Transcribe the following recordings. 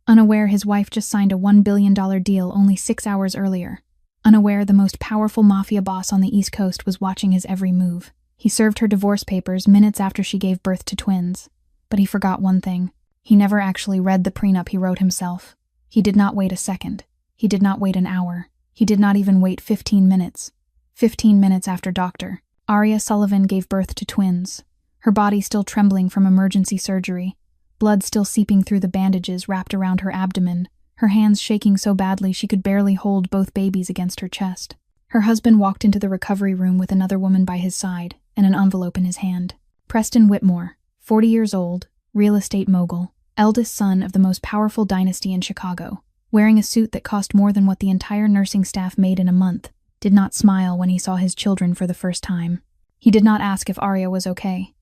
Unaware his wife just signed a $1 billion deal only 6 hours earlier. Unaware the most powerful mafia boss on the East Coast was watching his every move. He served her divorce papers minutes after she gave birth to twins. But he forgot one thing. He never actually read the prenup he wrote himself. He did not wait a second. He did not wait an hour. He did not even wait 15 minutes. 15 minutes after Dr. Aria Sullivan gave birth to twins, her body still trembling from emergency surgery, blood still seeping through the bandages wrapped around her abdomen, her hands shaking so badly she could barely hold both babies against her chest. Her husband walked into the recovery room with another woman by his side and an envelope in his hand. Preston Whitmore, 40 years old, real estate mogul, eldest son of the most powerful dynasty in Chicago, wearing a suit that cost more than what the entire nursing staff made in a month, did not smile when he saw his children for the first time. He did not ask if Aria was okay.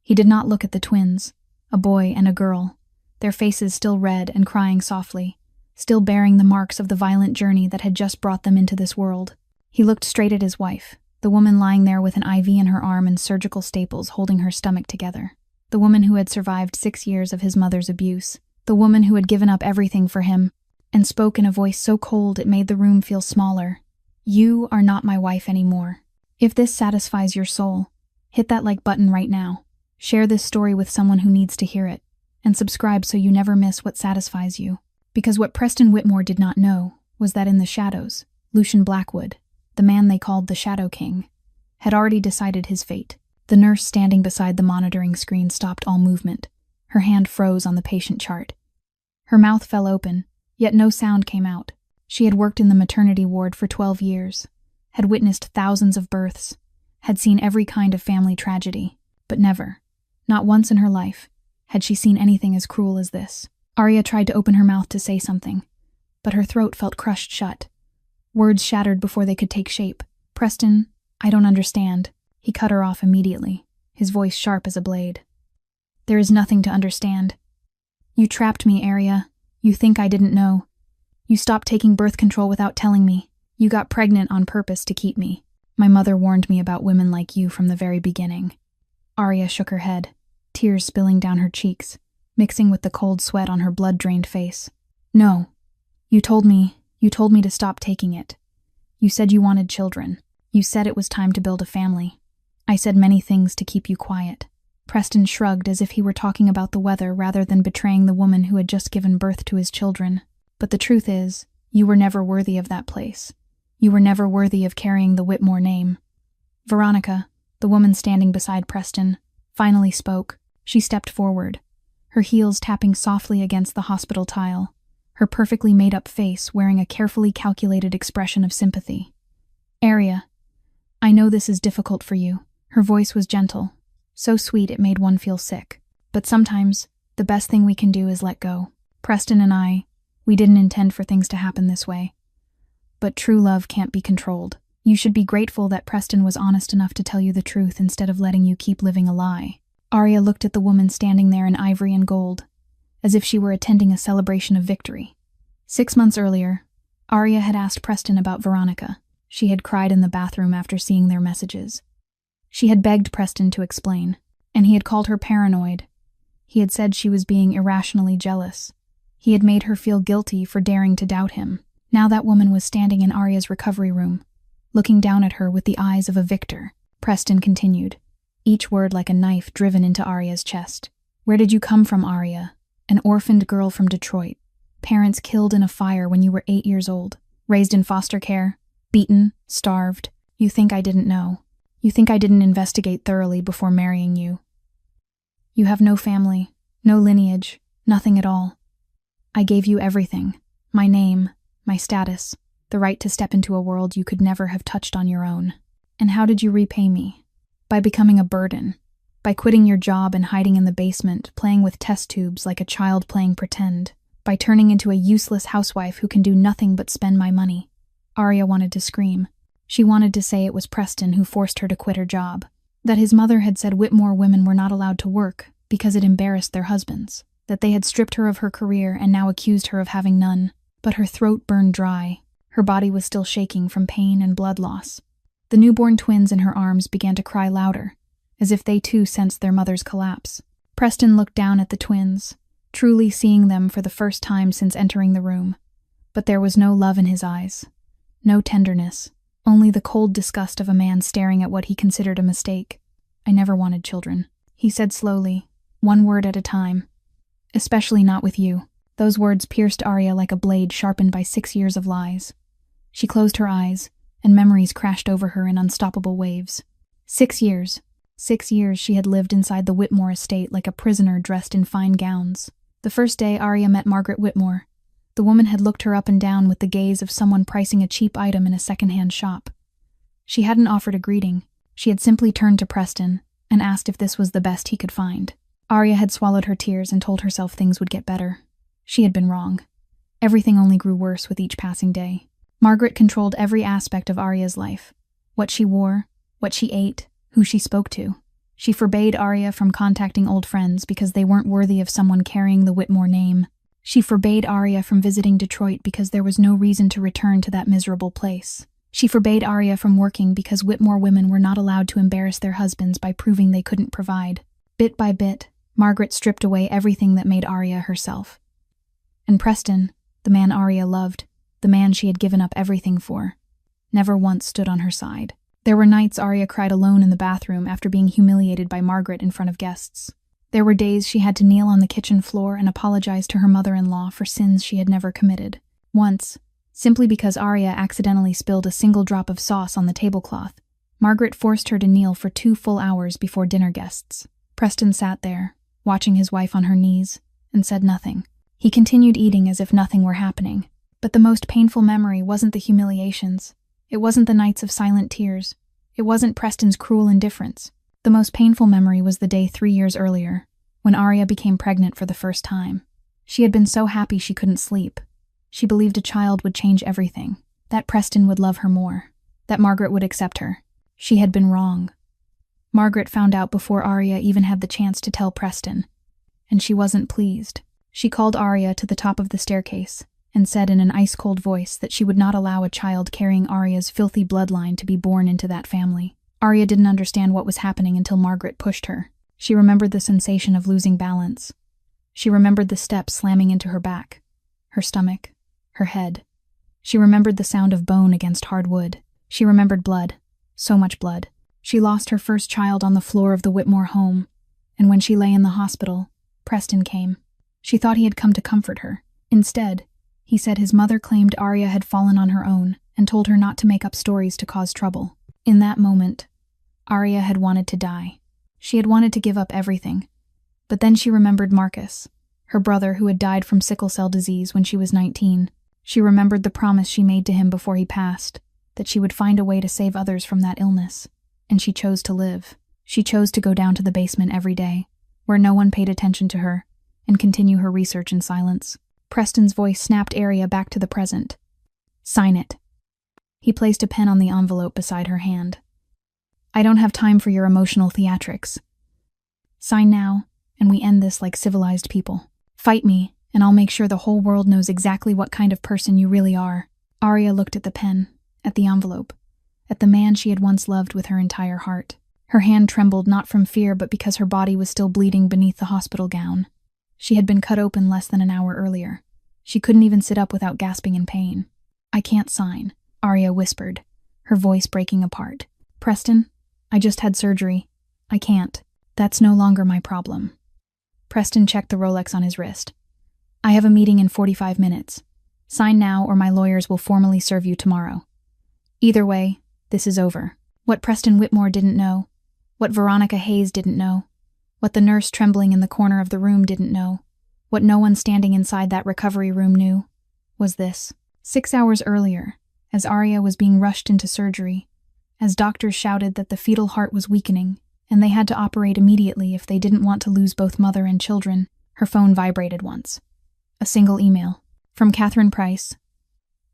He did not look at the twins, a boy and a girl, their faces still red and crying softly, still bearing the marks of the violent journey that had just brought them into this world. He looked straight at his wife, the woman lying there with an IV in her arm and surgical staples holding her stomach together. The woman who had survived 6 years of his mother's abuse. The woman who had given up everything for him, and spoke in a voice so cold it made the room feel smaller. You are not my wife anymore. If this satisfies your soul, hit that like button right now. Share this story with someone who needs to hear it, and subscribe so you never miss what satisfies you. Because what Preston Whitmore did not know was that in the shadows, Lucian Blackwood, the man they called the Shadow King, had already decided his fate. The nurse standing beside the monitoring screen stopped all movement. Her hand froze on the patient chart. Her mouth fell open, yet no sound came out. She had worked in the maternity ward for 12 years, had witnessed thousands of births, had seen every kind of family tragedy, but never, not once in her life, had she seen anything as cruel as this. Aria tried to open her mouth to say something, but her throat felt crushed shut. Words shattered before they could take shape. Preston, I don't understand. He cut her off immediately, his voice sharp as a blade. There is nothing to understand. You trapped me, Aria. You think I didn't know. You stopped taking birth control without telling me. You got pregnant on purpose to keep me. My mother warned me about women like you from the very beginning. Aria shook her head, tears spilling down her cheeks, mixing with the cold sweat on her blood-drained face. No. You told me to stop taking it. You said you wanted children. You said it was time to build a family. I said many things to keep you quiet. Preston shrugged as if he were talking about the weather rather than betraying the woman who had just given birth to his children. But the truth is, you were never worthy of that place. You were never worthy of carrying the Whitmore name. Veronica, the woman standing beside Preston, finally spoke. She stepped forward, her heels tapping softly against the hospital tile, her perfectly made-up face wearing a carefully calculated expression of sympathy. Aria, I know this is difficult for you. Her voice was gentle, so sweet it made one feel sick. But sometimes, the best thing we can do is let go. Preston and we didn't intend for things to happen this way. But true love can't be controlled. You should be grateful that Preston was honest enough to tell you the truth instead of letting you keep living a lie. Aria looked at the woman standing there in ivory and gold, as if she were attending a celebration of victory. 6 months earlier, Aria had asked Preston about Veronica. She had cried in the bathroom after seeing their messages. She had begged Preston to explain, and he had called her paranoid. He had said she was being irrationally jealous. He had made her feel guilty for daring to doubt him. Now that woman was standing in Aria's recovery room, looking down at her with the eyes of a victor. Preston continued, each word like a knife driven into Aria's chest. Where did you come from, Aria? An orphaned girl from Detroit. Parents killed in a fire when you were 8 years old. Raised in foster care. Beaten. Starved. You think I didn't know. You think I didn't investigate thoroughly before marrying you. You have no family, no lineage, nothing at all. I gave you everything. My name, my status, the right to step into a world you could never have touched on your own. And how did you repay me? By becoming a burden. By quitting your job and hiding in the basement, playing with test tubes like a child playing pretend. By turning into a useless housewife who can do nothing but spend my money. Aria wanted to scream. She wanted to say it was Preston who forced her to quit her job. That his mother had said Whitmore women were not allowed to work because it embarrassed their husbands. That they had stripped her of her career and now accused her of having none. But her throat burned dry. Her body was still shaking from pain and blood loss. The newborn twins in her arms began to cry louder, as if they too sensed their mother's collapse. Preston looked down at the twins, truly seeing them for the first time since entering the room. But there was no love in his eyes, no tenderness, only the cold disgust of a man staring at what he considered a mistake. "I never wanted children," he said slowly, one word at a time. "Especially not with you." Those words pierced Arya like a blade sharpened by 6 years of lies. She closed her eyes, and memories crashed over her in unstoppable waves. 6 years. 6 years she had lived inside the Whitmore estate like a prisoner dressed in fine gowns. The first day Arya met Margaret Whitmore, the woman had looked her up and down with the gaze of someone pricing a cheap item in a second-hand shop. She hadn't offered a greeting. She had simply turned to Preston and asked if this was the best he could find. Arya had swallowed her tears and told herself things would get better. She had been wrong. Everything only grew worse with each passing day. Margaret controlled every aspect of Arya's life. What she wore, what she ate, who she spoke to. She forbade Arya from contacting old friends because they weren't worthy of someone carrying the Whitmore name. She forbade Arya from visiting Detroit because there was no reason to return to that miserable place. She forbade Arya from working because Whitmore women were not allowed to embarrass their husbands by proving they couldn't provide. Bit by bit, Margaret stripped away everything that made Arya herself. And Preston, the man Arya loved, the man she had given up everything for, never once stood on her side. There were nights Arya cried alone in the bathroom after being humiliated by Margaret in front of guests. There were days she had to kneel on the kitchen floor and apologize to her mother-in-law for sins she had never committed. Once, simply because Arya accidentally spilled a single drop of sauce on the tablecloth, Margaret forced her to kneel for 2 full hours before dinner guests. Preston sat there, watching his wife on her knees, and said nothing. He continued eating as if nothing were happening. But the most painful memory wasn't the humiliations. It wasn't the nights of silent tears. It wasn't Preston's cruel indifference. The most painful memory was the day 3 years earlier, when Arya became pregnant for the first time. She had been so happy she couldn't sleep. She believed a child would change everything, that Preston would love her more, that Margaret would accept her. She had been wrong. Margaret found out before Arya even had the chance to tell Preston, and she wasn't pleased. She called Arya to the top of the staircase and said in an ice-cold voice that she would not allow a child carrying Arya's filthy bloodline to be born into that family. Arya didn't understand what was happening until Margaret pushed her. She remembered the sensation of losing balance. She remembered the steps slamming into her back, her stomach, her head. She remembered the sound of bone against hard wood. She remembered blood, so much blood. She lost her first child on the floor of the Whitmore home, and when she lay in the hospital, Preston came. She thought he had come to comfort her. Instead, he said his mother claimed Arya had fallen on her own and told her not to make up stories to cause trouble. In that moment, Arya had wanted to die. She had wanted to give up everything. But then she remembered Marcus, her brother who had died from sickle cell disease when she was 19. She remembered the promise she made to him before he passed, that she would find a way to save others from that illness. And she chose to live. She chose to go down to the basement every day, where no one paid attention to her, and continue her research in silence. Preston's voice snapped Arya back to the present. "Sign it." He placed a pen on the envelope beside her hand. "I don't have time for your emotional theatrics. Sign now, and we end this like civilized people. Fight me, and I'll make sure the whole world knows exactly what kind of person you really are." Arya looked at the pen, at the envelope, at the man she had once loved with her entire heart. Her hand trembled not from fear but because her body was still bleeding beneath the hospital gown. She had been cut open less than an hour earlier. She couldn't even sit up without gasping in pain. "I can't sign," Arya whispered, her voice breaking apart. "Preston, I just had surgery. I can't. That's no longer my problem." Preston checked the Rolex on his wrist. "I have a meeting in 45 minutes. Sign now or my lawyers will formally serve you tomorrow. Either way, this is over." What Preston Whitmore didn't know, what Veronica Hayes didn't know, what the nurse trembling in the corner of the room didn't know, what no one standing inside that recovery room knew, was this. 6 hours earlier, as Arya was being rushed into surgery, as doctors shouted that the fetal heart was weakening, and they had to operate immediately if they didn't want to lose both mother and children, her phone vibrated once. A single email. From Catherine Price.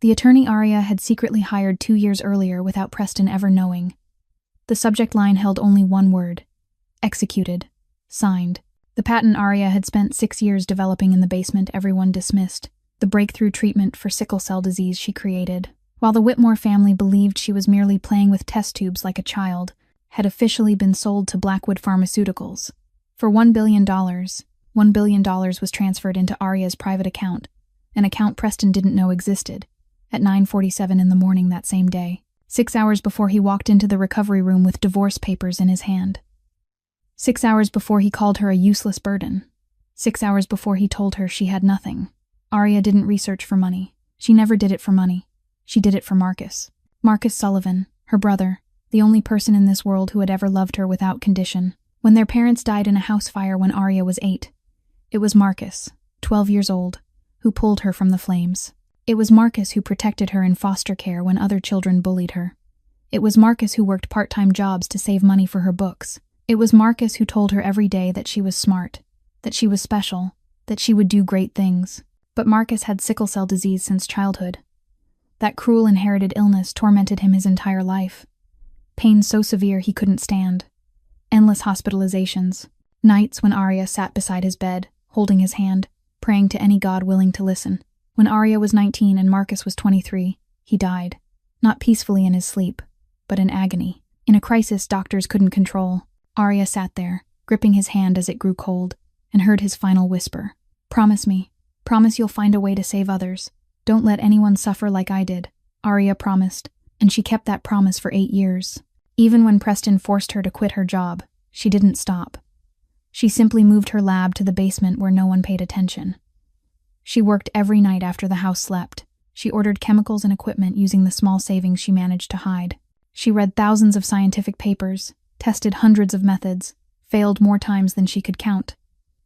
The attorney Arya had secretly hired 2 years earlier without Preston ever knowing. The subject line held only one word. Executed. Signed. The patent Arya had spent 6 years developing in the basement everyone dismissed. The breakthrough treatment for sickle cell disease she created, while the Whitmore family believed she was merely playing with test tubes like a child, had officially been sold to Blackwood Pharmaceuticals. For $1 billion, $1 billion was transferred into Arya's private account, an account Preston didn't know existed, at 9:47 in the morning that same day, 6 hours before he walked into the recovery room with divorce papers in his hand. 6 hours before he called her a useless burden. 6 hours before he told her she had nothing. Arya didn't research for money. She never did it for money. She did it for Marcus. Marcus Sullivan, her brother, the only person in this world who had ever loved her without condition. When their parents died in a house fire when Arya was 8, it was Marcus, 12 years old, who pulled her from the flames. It was Marcus who protected her in foster care when other children bullied her. It was Marcus who worked part-time jobs to save money for her books. It was Marcus who told her every day that she was smart, that she was special, that she would do great things. But Marcus had sickle cell disease since childhood. That cruel inherited illness tormented him his entire life. Pain so severe he couldn't stand. Endless hospitalizations. Nights when Arya sat beside his bed, holding his hand, praying to any god willing to listen. When Arya was 19 and Marcus was 23, he died. Not peacefully in his sleep, but in agony. In a crisis doctors couldn't control, Arya sat there, gripping his hand as it grew cold, and heard his final whisper. "Promise me. Promise you'll find a way to save others. Don't let anyone suffer like I did." Arya promised, and she kept that promise for 8 years. Even when Preston forced her to quit her job, she didn't stop. She simply moved her lab to the basement where no one paid attention. She worked every night after the house slept. She ordered chemicals and equipment using the small savings she managed to hide. She read thousands of scientific papers, tested hundreds of methods, failed more times than she could count.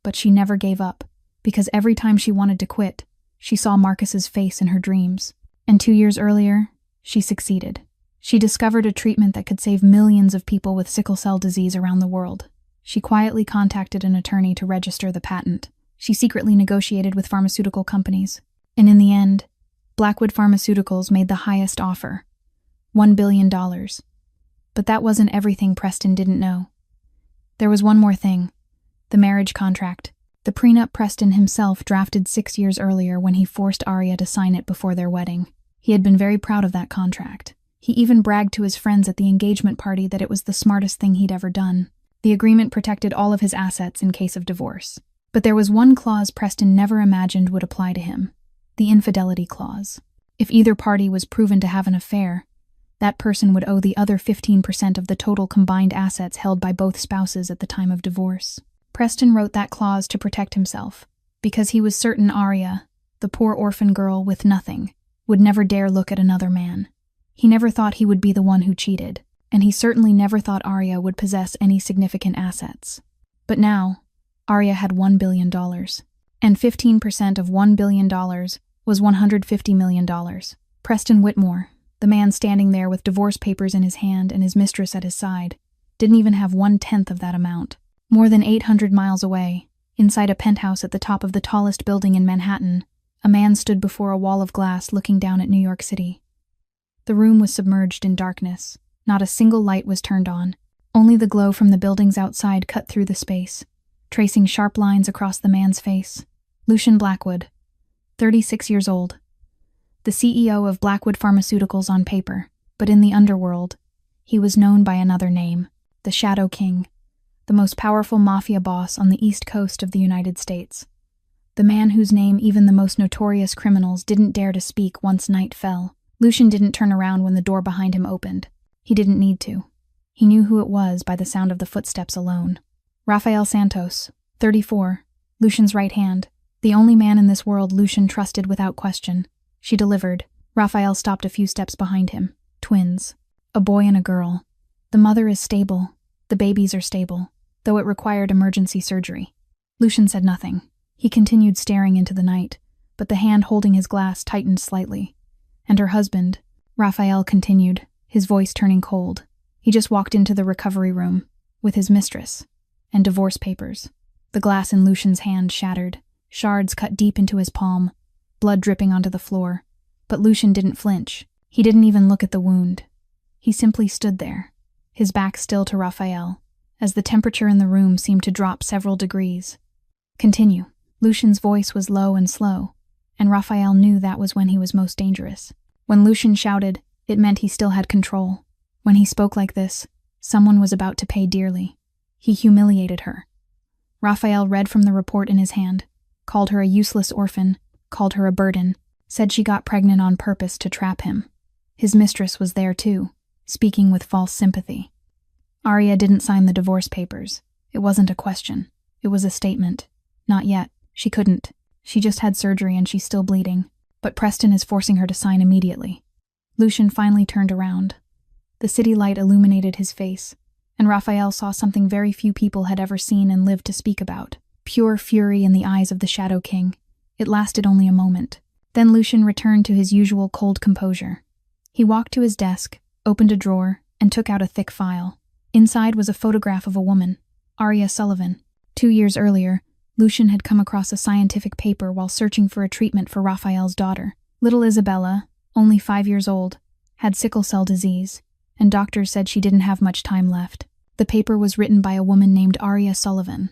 But she never gave up, because every time she wanted to quit, she saw Marcus's face in her dreams. And 2 years earlier, she succeeded. She discovered a treatment that could save millions of people with sickle cell disease around the world. She quietly contacted an attorney to register the patent. She secretly negotiated with pharmaceutical companies. And in the end, Blackwood Pharmaceuticals made the highest offer, $1 billion. But that wasn't everything Preston didn't know. There was one more thing: the marriage contract. The prenup Preston himself drafted 6 years earlier when he forced Arya to sign it before their wedding. He had been very proud of that contract. He even bragged to his friends at the engagement party that it was the smartest thing he'd ever done. The agreement protected all of his assets in case of divorce. But there was one clause Preston never imagined would apply to him: the infidelity clause. If either party was proven to have an affair, that person would owe the other 15% of the total combined assets held by both spouses at the time of divorce. Preston wrote that clause to protect himself, because he was certain Arya, the poor orphan girl with nothing, would never dare look at another man. He never thought he would be the one who cheated, and he certainly never thought Arya would possess any significant assets. But now, Arya had $1 billion, and 15% of $1 billion was $150 million. Preston Whitmore, the man standing there with divorce papers in his hand and his mistress at his side, didn't even have 1/10 of that amount. More than 800 miles away, inside a penthouse at the top of the tallest building in Manhattan, a man stood before a wall of glass looking down at New York City. The room was submerged in darkness. Not a single light was turned on. Only the glow from the buildings outside cut through the space, tracing sharp lines across the man's face. Lucian Blackwood, 36 years old. The CEO of Blackwood Pharmaceuticals on paper, but in the underworld, he was known by another name: the Shadow King, the most powerful mafia boss on the East Coast of the United States. The man whose name even the most notorious criminals didn't dare to speak once night fell. Lucian didn't turn around when the door behind him opened. He didn't need to. He knew who it was by the sound of the footsteps alone. Rafael Santos, 34, Lucian's right hand, the only man in this world Lucian trusted without question. She delivered. Rafael stopped a few steps behind him. Twins. A boy and a girl. The mother is stable. The babies are stable, though it required emergency surgery. Lucian said nothing. He continued staring into the night, but the hand holding his glass tightened slightly. And her husband, Rafael continued, his voice turning cold. He just walked into the recovery room, with his mistress, and divorce papers. The glass in Lucian's hand shattered, shards cut deep into his palm, blood dripping onto the floor. But Lucian didn't flinch. He didn't even look at the wound. He simply stood there, his back still to Rafael, as the temperature in the room seemed to drop several degrees. Continue. Lucian's voice was low and slow, and Rafael knew that was when he was most dangerous. When Lucian shouted, it meant he still had control. When he spoke like this, someone was about to pay dearly. He humiliated her. Raphael read from the report in his hand, called her a useless orphan, called her a burden, said she got pregnant on purpose to trap him. His mistress was there too, speaking with false sympathy. Arya didn't sign the divorce papers. It wasn't a question. It was a statement. Not yet. She couldn't. She just had surgery and she's still bleeding. But Preston is forcing her to sign immediately. Lucian finally turned around. The city light illuminated his face, and Raphael saw something very few people had ever seen and lived to speak about. Pure fury in the eyes of the Shadow King. It lasted only a moment. Then Lucian returned to his usual cold composure. He walked to his desk, opened a drawer, and took out a thick file. Inside was a photograph of a woman, Arya Sullivan. 2 years earlier, Lucian had come across a scientific paper while searching for a treatment for Raphael's daughter. Little Isabella, only 5 years old, had sickle cell disease, and doctors said she didn't have much time left. The paper was written by a woman named Arya Sullivan,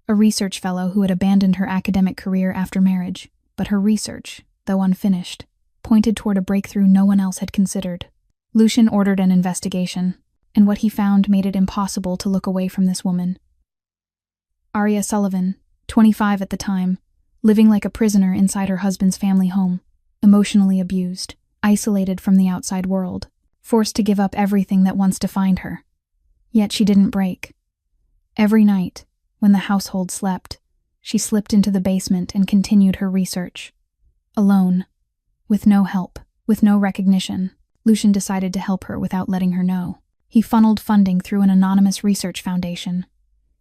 a research fellow who had abandoned her academic career after marriage. But her research, though unfinished, pointed toward a breakthrough no one else had considered. Lucian ordered an investigation, and what he found made it impossible to look away from this woman. Arya Sullivan, 25 at the time, living like a prisoner inside her husband's family home, emotionally abused, isolated from the outside world, forced to give up everything that once defined her. Yet she didn't break. Every night, when the household slept, she slipped into the basement and continued her research. Alone, with no help, with no recognition, Lucian decided to help her without letting her know. He funneled funding through an anonymous research foundation.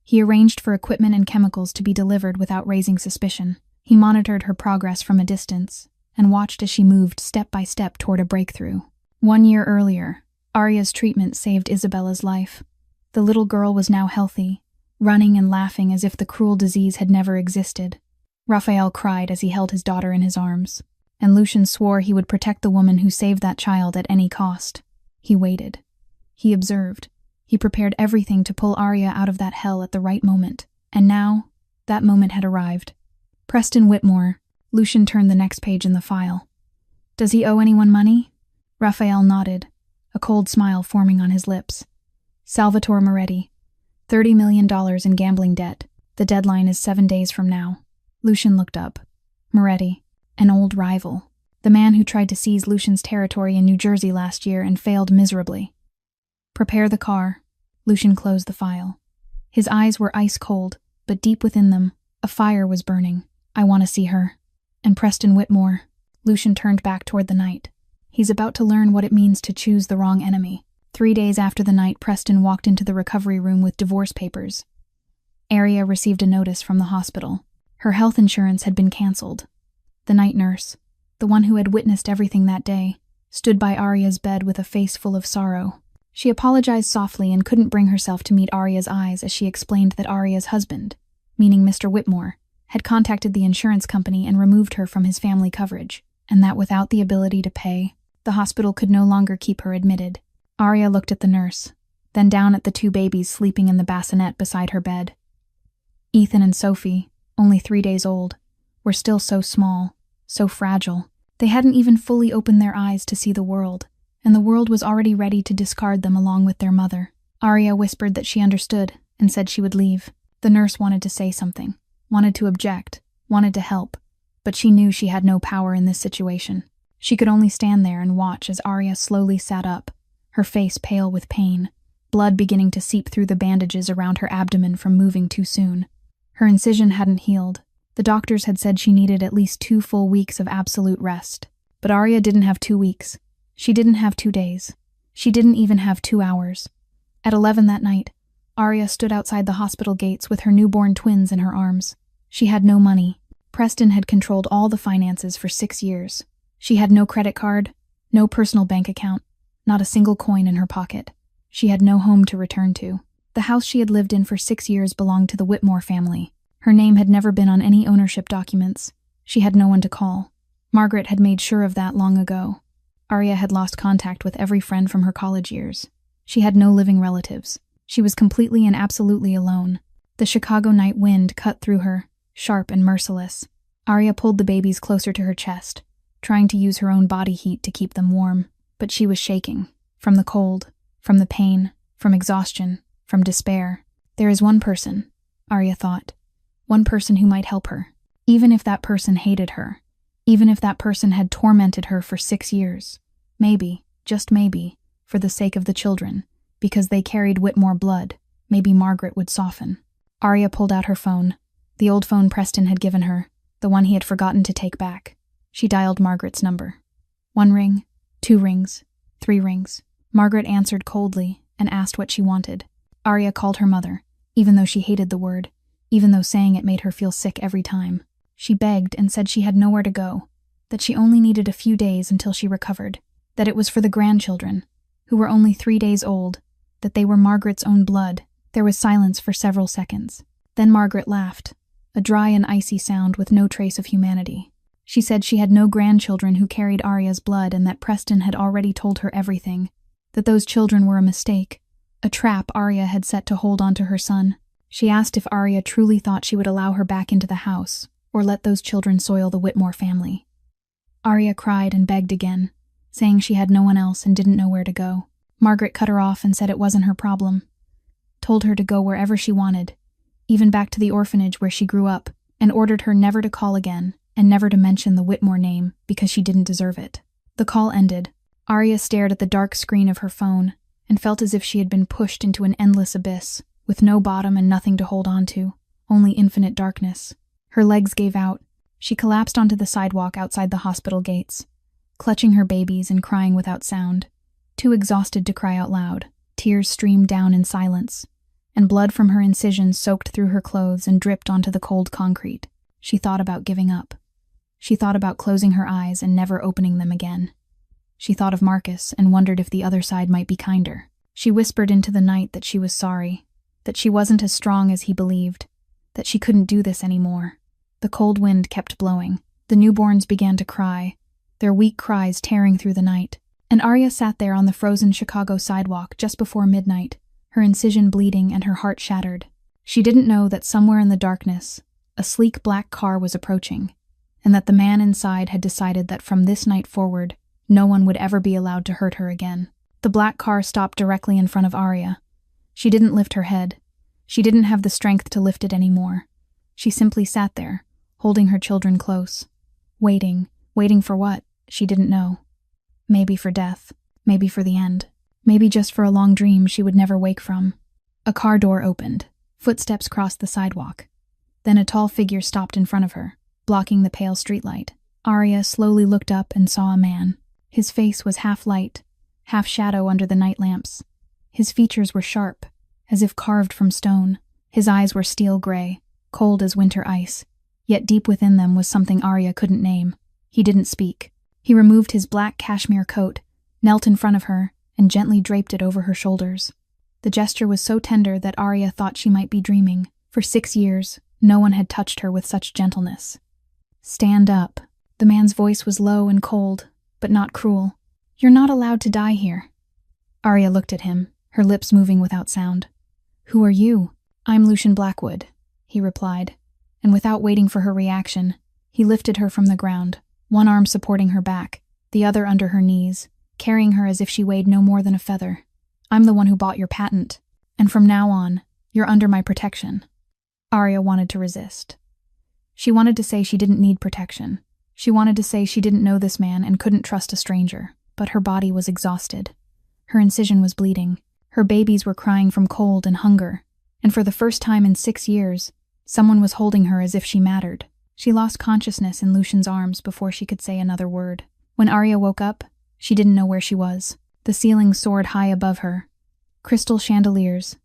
He arranged for equipment and chemicals to be delivered without raising suspicion. He monitored her progress from a distance and watched as she moved step by step toward a breakthrough. 1 year earlier, Arya's treatment saved Isabella's life. The little girl was now healthy, running and laughing as if the cruel disease had never existed. Raphael cried as he held his daughter in his arms, and Lucian swore he would protect the woman who saved that child at any cost. He waited. He observed. He prepared everything to pull Arya out of that hell at the right moment. And now, that moment had arrived. Preston Whitmore. Lucian turned the next page in the file. Does he owe anyone money? Raphael nodded, a cold smile forming on his lips. Salvatore Moretti. $30 million in gambling debt. The deadline is 7 days from now. Lucian looked up. Moretti, an old rival. The man who tried to seize Lucian's territory in New Jersey last year and failed miserably. Prepare the car. Lucian closed the file. His eyes were ice cold, but deep within them, a fire was burning. I want to see her. And Preston Whitmore. Lucian turned back toward the night. He's about to learn what it means to choose the wrong enemy. 3 days after the night, Preston walked into the recovery room with divorce papers. Arya received a notice from the hospital. Her health insurance had been canceled. The night nurse, the one who had witnessed everything that day, stood by Arya's bed with a face full of sorrow. She apologized softly and couldn't bring herself to meet Arya's eyes as she explained that Arya's husband, meaning Mr. Whitmore, had contacted the insurance company and removed her from his family coverage, and that without the ability to pay, the hospital could no longer keep her admitted. Arya looked at the nurse, then down at the 2 babies sleeping in the bassinet beside her bed. Ethan and Sophie, only 3 days old, were still so small, so fragile. They hadn't even fully opened their eyes to see the world, and the world was already ready to discard them along with their mother. Arya whispered that she understood and said she would leave. The nurse wanted to say something, wanted to object, wanted to help, but she knew she had no power in this situation. She could only stand there and watch as Arya slowly sat up, her face pale with pain, blood beginning to seep through the bandages around her abdomen from moving too soon. Her incision hadn't healed. The doctors had said she needed at least 2 full weeks of absolute rest. But Arya didn't have 2 weeks. She didn't have 2 days. She didn't even have 2 hours. At 11 that night, Arya stood outside the hospital gates with her newborn twins in her arms. She had no money. Preston had controlled all the finances for 6 years. She had no credit card, no personal bank account, not a single coin in her pocket. She had no home to return to. The house she had lived in for 6 years belonged to the Whitmore family. Her name had never been on any ownership documents. She had no one to call. Margaret had made sure of that long ago. Arya had lost contact with every friend from her college years. She had no living relatives. She was completely and absolutely alone. The Chicago night wind cut through her, sharp and merciless. Arya pulled the babies closer to her chest, trying to use her own body heat to keep them warm. But she was shaking. From the cold, from the pain, from exhaustion, from despair. There is one person, Arya thought, one person who might help her. Even if that person hated her. Even if that person had tormented her for 6 years. Maybe, just maybe, for the sake of the children, because they carried Whitmore blood, maybe Margaret would soften. Arya pulled out her phone. The old phone Preston had given her, the one he had forgotten to take back. She dialed Margaret's number. 1 ring, 2 rings, 3 rings. Margaret answered coldly and asked what she wanted. Arya called her mother, even though she hated the word, even though saying it made her feel sick every time. She begged and said she had nowhere to go, that she only needed a few days until she recovered, that it was for the grandchildren, who were only 3 days old, that they were Margaret's own blood. There was silence for several seconds. Then Margaret laughed, a dry and icy sound with no trace of humanity. She said she had no grandchildren who carried Arya's blood and that Preston had already told her everything, that those children were a mistake, a trap Arya had set to hold onto her son. She asked if Arya truly thought she would allow her back into the house, or let those children soil the Whitmore family. Arya cried and begged again, saying she had no one else and didn't know where to go. Margaret cut her off and said it wasn't her problem, told her to go wherever she wanted, even back to the orphanage where she grew up, and ordered her never to call again and never to mention the Whitmore name because she didn't deserve it. The call ended. Arya stared at the dark screen of her phone and felt as if she had been pushed into an endless abyss, with no bottom and nothing to hold on to, only infinite darkness. Her legs gave out. She collapsed onto the sidewalk outside the hospital gates, clutching her babies and crying without sound. Too exhausted to cry out loud, tears streamed down in silence, and blood from her incisions soaked through her clothes and dripped onto the cold concrete. She thought about giving up. She thought about closing her eyes and never opening them again. She thought of Marcus and wondered if the other side might be kinder. She whispered into the night that she was sorry, that she wasn't as strong as he believed, that she couldn't do this anymore. The cold wind kept blowing. The newborns began to cry, their weak cries tearing through the night. And Arya sat there on the frozen Chicago sidewalk just before midnight, her incision bleeding and her heart shattered. She didn't know that somewhere in the darkness, a sleek black car was approaching, and that the man inside had decided that from this night forward, no one would ever be allowed to hurt her again. The black car stopped directly in front of Arya. She didn't lift her head. She didn't have the strength to lift it anymore. She simply sat there, holding her children close. Waiting for what? She didn't know. Maybe for death. Maybe for the end. Maybe just for a long dream she would never wake from. A car door opened. Footsteps crossed the sidewalk. Then a tall figure stopped in front of her, blocking the pale streetlight. Arya slowly looked up and saw a man. His face was half light, half shadow under the night lamps. His features were sharp, as if carved from stone. His eyes were steel gray, cold as winter ice. Yet deep within them was something Arya couldn't name. He didn't speak. He removed his black cashmere coat, knelt in front of her, and gently draped it over her shoulders. The gesture was so tender that Arya thought she might be dreaming. For 6 years, no one had touched her with such gentleness. "Stand up." The man's voice was low and cold, but not cruel. "You're not allowed to die here." Arya looked at him, her lips moving without sound. "Who are you?" "I'm Lucian Blackwood," he replied, and without waiting for her reaction, he lifted her from the ground, one arm supporting her back, the other under her knees, carrying her as if she weighed no more than a feather. "I'm the one who bought your patent, and from now on, you're under my protection." Arya wanted to resist. She wanted to say she didn't need protection. She wanted to say she didn't know this man and couldn't trust a stranger, but her body was exhausted. Her incision was bleeding. Her babies were crying from cold and hunger, and for the first time in 6 years, someone was holding her as if she mattered. She lost consciousness in Lucian's arms before she could say another word. When Arya woke up, she didn't know where she was. The ceiling soared high above her. Crystal chandeliers,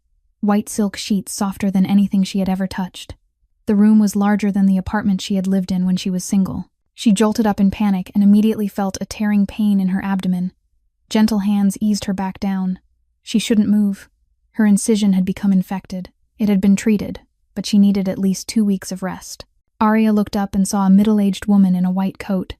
white silk sheets softer than anything she had ever touched. The room was larger than the apartment she had lived in when she was single. She jolted up in panic and immediately felt a tearing pain in her abdomen. Gentle hands eased her back down. She shouldn't move. Her incision had become infected. It had been treated, but she needed at least 2 weeks of rest. Arya looked up and saw a middle-aged woman in a white coat.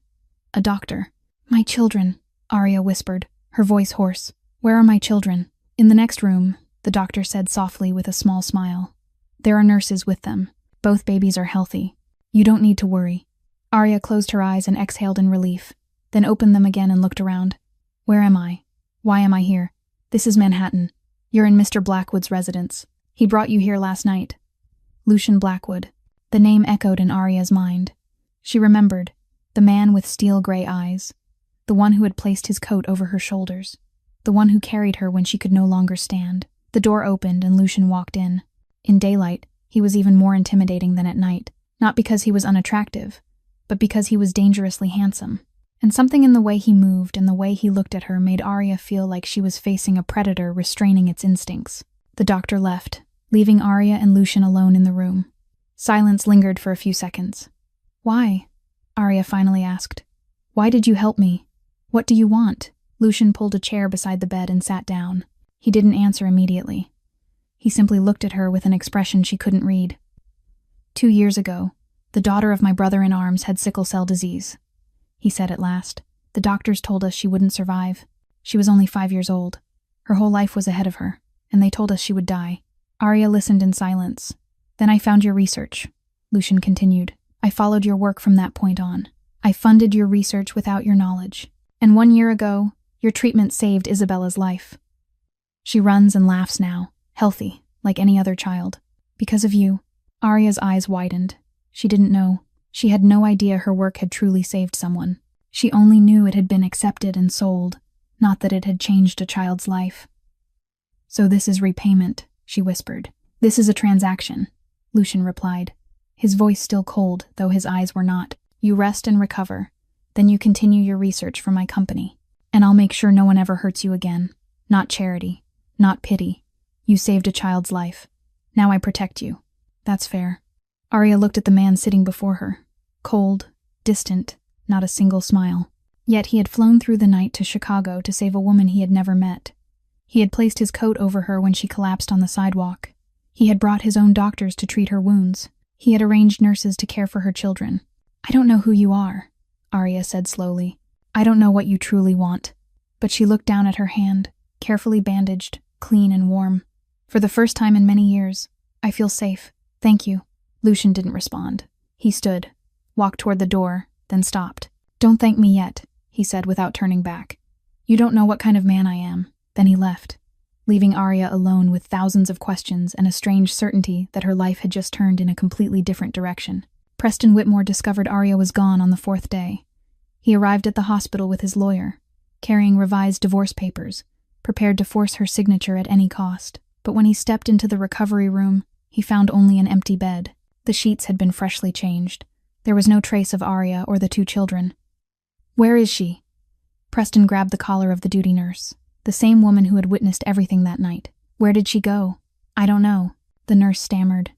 A doctor. "My children," Arya whispered, her voice hoarse. "Where are my children?" "In the next room," the doctor said softly with a small smile. "There are nurses with them. Both babies are healthy. You don't need to worry." Arya closed her eyes and exhaled in relief, then opened them again and looked around. "Where am I? Why am I here? This is Manhattan. You're in Mr. Blackwood's residence. He brought you here last night." Lucian Blackwood. The name echoed in Arya's mind. She remembered. The man with steel-gray eyes. The one who had placed his coat over her shoulders. The one who carried her when she could no longer stand. The door opened and Lucian walked in. In daylight, he was even more intimidating than at night. Not because he was unattractive, but because he was dangerously handsome. And something in the way he moved and the way he looked at her made Arya feel like she was facing a predator restraining its instincts. The doctor left, leaving Arya and Lucian alone in the room. Silence lingered for a few seconds. "Why?" Arya finally asked. "Why did you help me? What do you want?" Lucian pulled a chair beside the bed and sat down. He didn't answer immediately. He simply looked at her with an expression she couldn't read. 2 years ago, the daughter of my brother-in-arms had sickle cell disease, he said at last. The doctors told us she wouldn't survive. She was only 5 years old. Her whole life was ahead of her, and they told us she would die. Arya listened in silence. "Then I found your research," Lucian continued. "I followed your work from that point on. I funded your research without your knowledge. And 1 year ago, your treatment saved Isabella's life. She runs and laughs now, healthy, like any other child. Because of you." Arya's eyes widened. She didn't know. She had no idea her work had truly saved someone. She only knew it had been accepted and sold, not that it had changed a child's life. "So this is repayment," she whispered. "This is a transaction," Lucian replied, his voice still cold, though his eyes were not. "You rest and recover. Then you continue your research for my company. And I'll make sure no one ever hurts you again. Not charity. Not pity. You saved a child's life. Now I protect you. That's fair." Arya looked at the man sitting before her. Cold, distant, not a single smile. Yet he had flown through the night to Chicago to save a woman he had never met. He had placed his coat over her when she collapsed on the sidewalk. He had brought his own doctors to treat her wounds. He had arranged nurses to care for her children. "I don't know who you are," Arya said slowly. "I don't know what you truly want." But she looked down at her hand, carefully bandaged, clean and warm. "For the first time in many years, I feel safe. Thank you." Lucian didn't respond. He stood, walked toward the door, then stopped. "Don't thank me yet," he said without turning back. "You don't know what kind of man I am." Then he left, leaving Arya alone with thousands of questions and a strange certainty that her life had just turned in a completely different direction. Preston Whitmore discovered Arya was gone on the 4th day. He arrived at the hospital with his lawyer, carrying revised divorce papers, prepared to force her signature at any cost. But when he stepped into the recovery room, he found only an empty bed. The sheets had been freshly changed. There was no trace of Arya or the 2 children. "Where is she?" Preston grabbed the collar of the duty nurse, the same woman who had witnessed everything that night. "Where did she go?" "I don't know," the nurse stammered.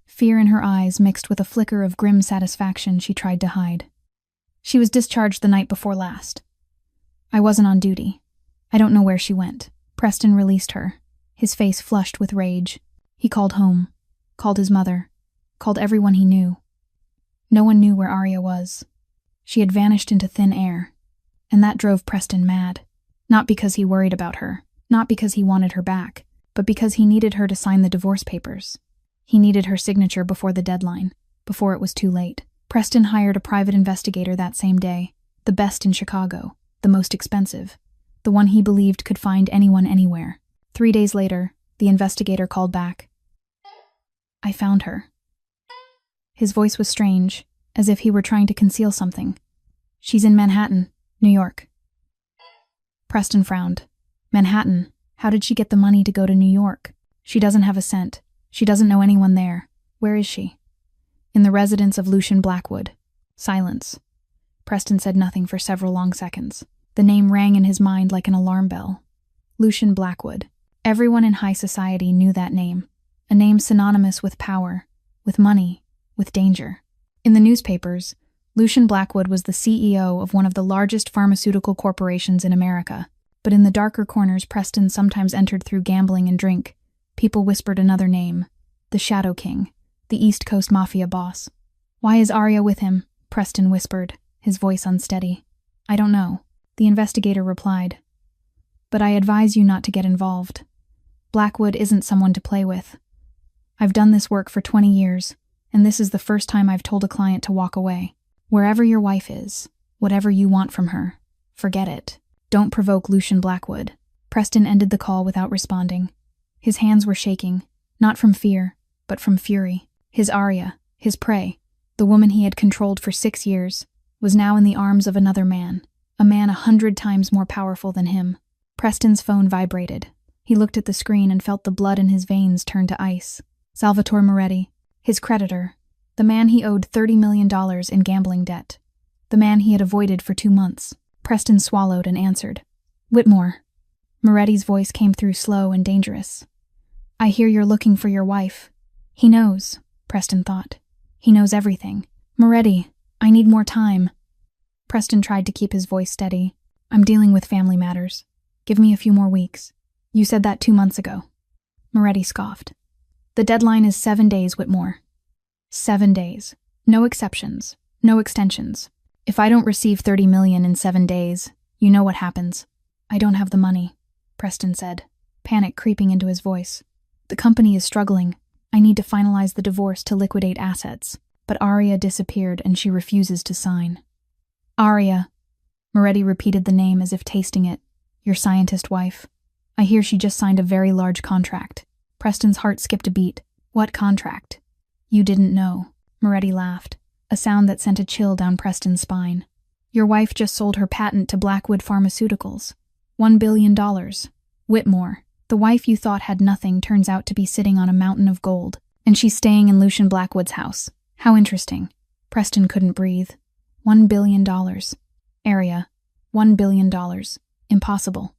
Fear in her eyes mixed with a flicker of grim satisfaction she tried to hide. "She was discharged the night before last. I wasn't on duty. I don't know where she went." Preston released her, his face flushed with rage. He called home, called his mother, called everyone he knew. No one knew where Arya was. She had vanished into thin air, and that drove Preston mad. Not because he worried about her, not because he wanted her back, but because he needed her to sign the divorce papers. He needed her signature before the deadline, before it was too late. Preston hired a private investigator that same day, the best in Chicago, the most expensive, the one he believed could find anyone anywhere. 3 days later, the investigator called back. "I found her." His voice was strange, as if he were trying to conceal something. "She's in Manhattan, New York." Preston frowned. "Manhattan? How did she get the money to go to New York? She doesn't have a cent. She doesn't know anyone there. Where is she?" "In the residence of Lucian Blackwood." Silence. Preston said nothing for several long seconds. The name rang in his mind like an alarm bell. Lucian Blackwood. Everyone in high society knew that name. A name synonymous with power, with money, with danger. In the newspapers, Lucian Blackwood was the CEO of one of the largest pharmaceutical corporations in America. But in the darker corners Preston sometimes entered through gambling and drink, people whispered another name, the Shadow King, the East Coast Mafia boss. "Why is Arya with him?" Preston whispered, his voice unsteady. "I don't know," the investigator replied. "But I advise you not to get involved. Blackwood isn't someone to play with. I've done this work for 20 years, and this is the first time I've told a client to walk away. Wherever your wife is, whatever you want from her, forget it. Don't provoke Lucian Blackwood." Preston ended the call without responding. His hands were shaking, not from fear, but from fury. His Arya, His prey, the woman he had controlled for 6 years, was now in the arms of another man, a man 100 times more powerful than him. Preston's phone vibrated. He looked at the screen and felt the blood in his veins turn to ice. Salvatore Moretti, his creditor, the man he owed $30 million in gambling debt, the man he had avoided for 2 months. Preston swallowed and answered. Whitmore. Moretti's voice came through slow and dangerous. I hear you're looking for your wife. He knows, Preston thought. He knows everything. Moretti, I need more time. Preston tried to keep his voice steady. I'm dealing with family matters. Give me a few more weeks. You said that 2 months ago. Moretti scoffed. The deadline is 7 days, Whitmore. 7 days. No exceptions. No extensions. If I don't receive $30 million in 7 days, you know what happens. I don't have the money, Preston said, panic creeping into his voice. The company is struggling. I need to finalize the divorce to liquidate assets. But Aria disappeared and she refuses to sign. Aria. Moretti repeated the name as if tasting it. Your scientist wife. I hear she just signed a very large contract. Preston's heart skipped a beat. What contract? You didn't know. Moretti laughed, a sound that sent a chill down Preston's spine. Your wife just sold her patent to Blackwood Pharmaceuticals. $1 billion. Whitmore, the wife you thought had nothing turns out to be sitting on a mountain of gold, and she's staying in Lucian Blackwood's house. How interesting. Preston couldn't breathe. $1 billion. Area. $1 billion. Impossible.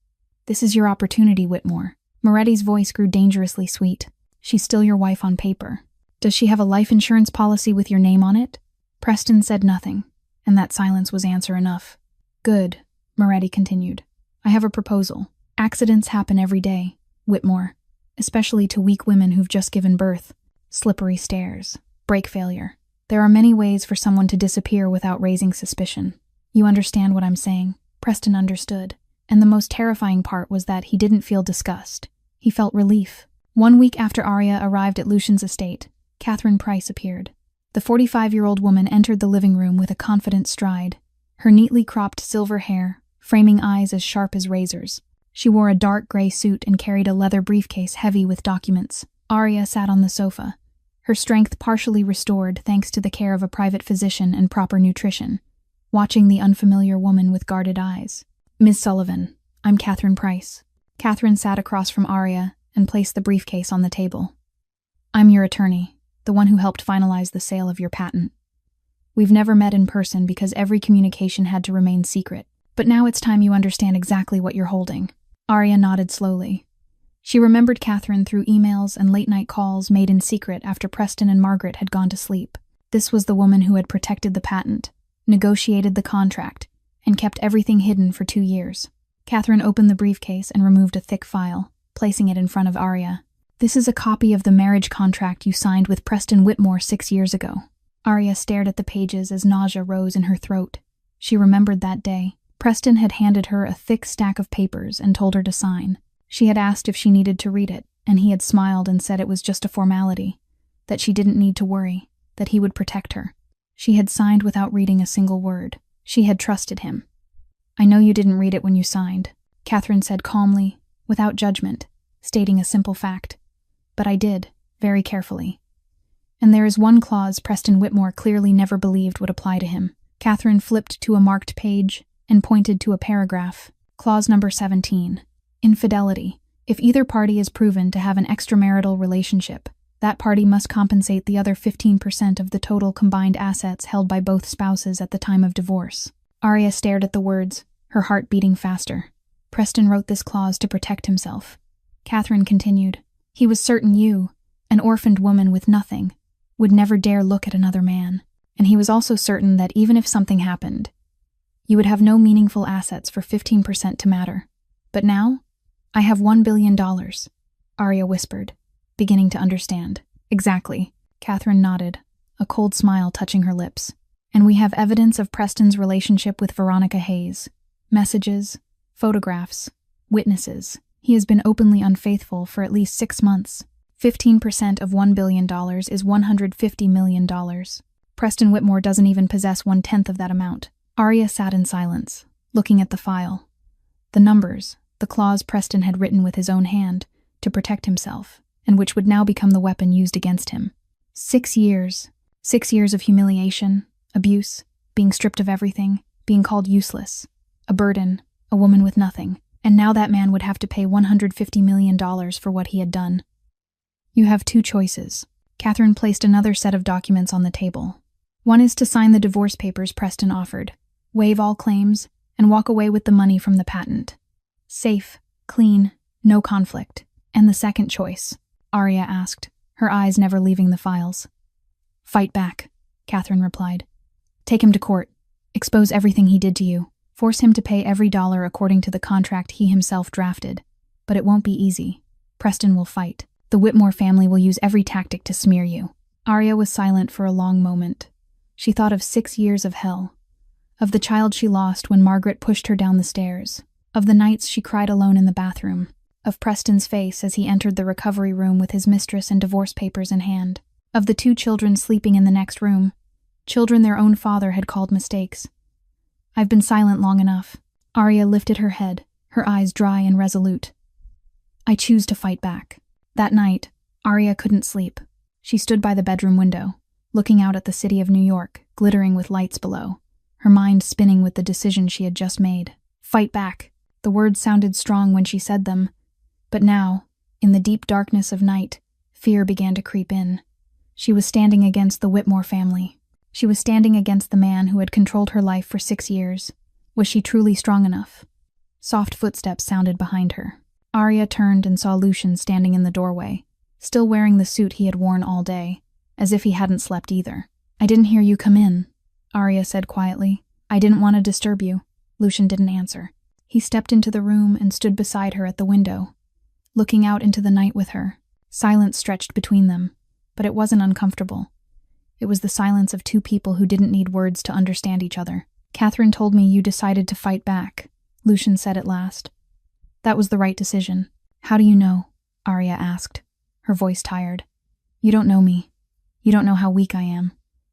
This is your opportunity, Whitmore. Moretti's voice grew dangerously sweet. She's still your wife on paper. Does she have a life insurance policy with your name on it? Preston said nothing, and that silence was answer enough. Good, Moretti continued. I have a proposal. Accidents happen every day, Whitmore, especially to weak women who've just given birth. Slippery stairs. Brake failure. There are many ways for someone to disappear without raising suspicion. You understand what I'm saying? Preston understood, and the most terrifying part was that he didn't feel disgust. He felt relief. 1 week after Aria arrived at Lucian's estate, Catherine Price appeared. The 45-year-old woman entered the living room with a confident stride, her neatly cropped silver hair framing eyes as sharp as razors. She wore a dark gray suit and carried a leather briefcase heavy with documents. Aria sat on the sofa, her strength partially restored thanks to the care of a private physician and proper nutrition, watching the unfamiliar woman with guarded eyes. Ms. Sullivan, I'm Catherine Price. Catherine sat across from Aria and placed the briefcase on the table. I'm your attorney, the one who helped finalize the sale of your patent. We've never met in person because every communication had to remain secret, but now it's time you understand exactly what you're holding. Aria nodded slowly. She remembered Catherine through emails and late-night calls made in secret after Preston and Margaret had gone to sleep. This was the woman who had protected the patent, negotiated the contract, and kept everything hidden for 2 years. Catherine opened the briefcase and removed a thick file, placing it in front of Aria. This is a copy of the marriage contract you signed with Preston Whitmore 6 years ago. Aria stared at the pages as nausea rose in her throat. She remembered that day. Preston had handed her a thick stack of papers and told her to sign. She had asked if she needed to read it, and he had smiled and said it was just a formality, that she didn't need to worry, that he would protect her. She had signed without reading a single word. She had trusted him. I know you didn't read it when you signed, Catherine said calmly, without judgment, stating a simple fact. But I did, very carefully. And there is one clause Preston Whitmore clearly never believed would apply to him. Catherine flipped to a marked page and pointed to a paragraph. Clause number 17. Infidelity. If either party is proven to have an extramarital relationship, that party must compensate the other 15% of the total combined assets held by both spouses at the time of divorce. Aria stared at the words, her heart beating faster. Preston wrote this clause to protect himself. Catherine continued. He was certain you, an orphaned woman with nothing, would never dare look at another man. And he was also certain that even if something happened, you would have no meaningful assets for 15% to matter. But now, I have $1 billion, Aria whispered, beginning to understand. Exactly, Catherine nodded, a cold smile touching her lips. And we have evidence of Preston's relationship with Veronica Hayes. Messages, photographs, witnesses. He has been openly unfaithful for at least 6 months. 15% of $1 billion is $150 million. Preston Whitmore doesn't even possess 1/10 of that amount. Aria sat in silence, looking at the file. The numbers, the clause Preston had written with his own hand to protect himself, and which would now become the weapon used against him. 6 years. 6 years of humiliation, abuse, being stripped of everything, being called useless, a burden, a woman with nothing, and now that man would have to pay $150 million for what he had done. You have 2 choices. Catherine placed another set of documents on the table. One is to sign the divorce papers Preston offered, waive all claims, and walk away with the money from the patent. Safe, clean, no conflict. And the second choice? Arya asked, her eyes never leaving the files. Fight back, Catherine replied. Take him to court. Expose everything he did to you. Force him to pay every dollar according to the contract he himself drafted. But it won't be easy. Preston will fight. The Whitmore family will use every tactic to smear you. Arya was silent for a long moment. She thought of 6 years of hell. Of the child she lost when Margaret pushed her down the stairs. Of the nights she cried alone in the bathroom. Of Preston's face as he entered the recovery room with his mistress and divorce papers in hand. Of the 2 children sleeping in the next room. Children their own father had called mistakes. I've been silent long enough. Arya lifted her head, her eyes dry and resolute. I choose to fight back. That night, Arya couldn't sleep. She stood by the bedroom window, looking out at the city of New York, glittering with lights below, her mind spinning with the decision she had just made. Fight back. The words sounded strong when she said them, but now, in the deep darkness of night, fear began to creep in. She was standing against the Whitmore family. She was standing against the man who had controlled her life for 6 years. Was she truly strong enough? Soft footsteps sounded behind her. Arya turned and saw Lucian standing in the doorway, still wearing the suit he had worn all day, as if he hadn't slept either. I didn't hear you come in, Arya said quietly. I didn't want to disturb you. Lucian didn't answer. He stepped into the room and stood beside her at the window, looking out into the night with her. Silence stretched between them, but it wasn't uncomfortable. It was the silence of 2 people who didn't need words to understand each other. Catherine told me you decided to fight back, Lucian said at last. That was the right decision. How do you know? Arya asked, her voice tired. You don't know me. You don't know how weak I am.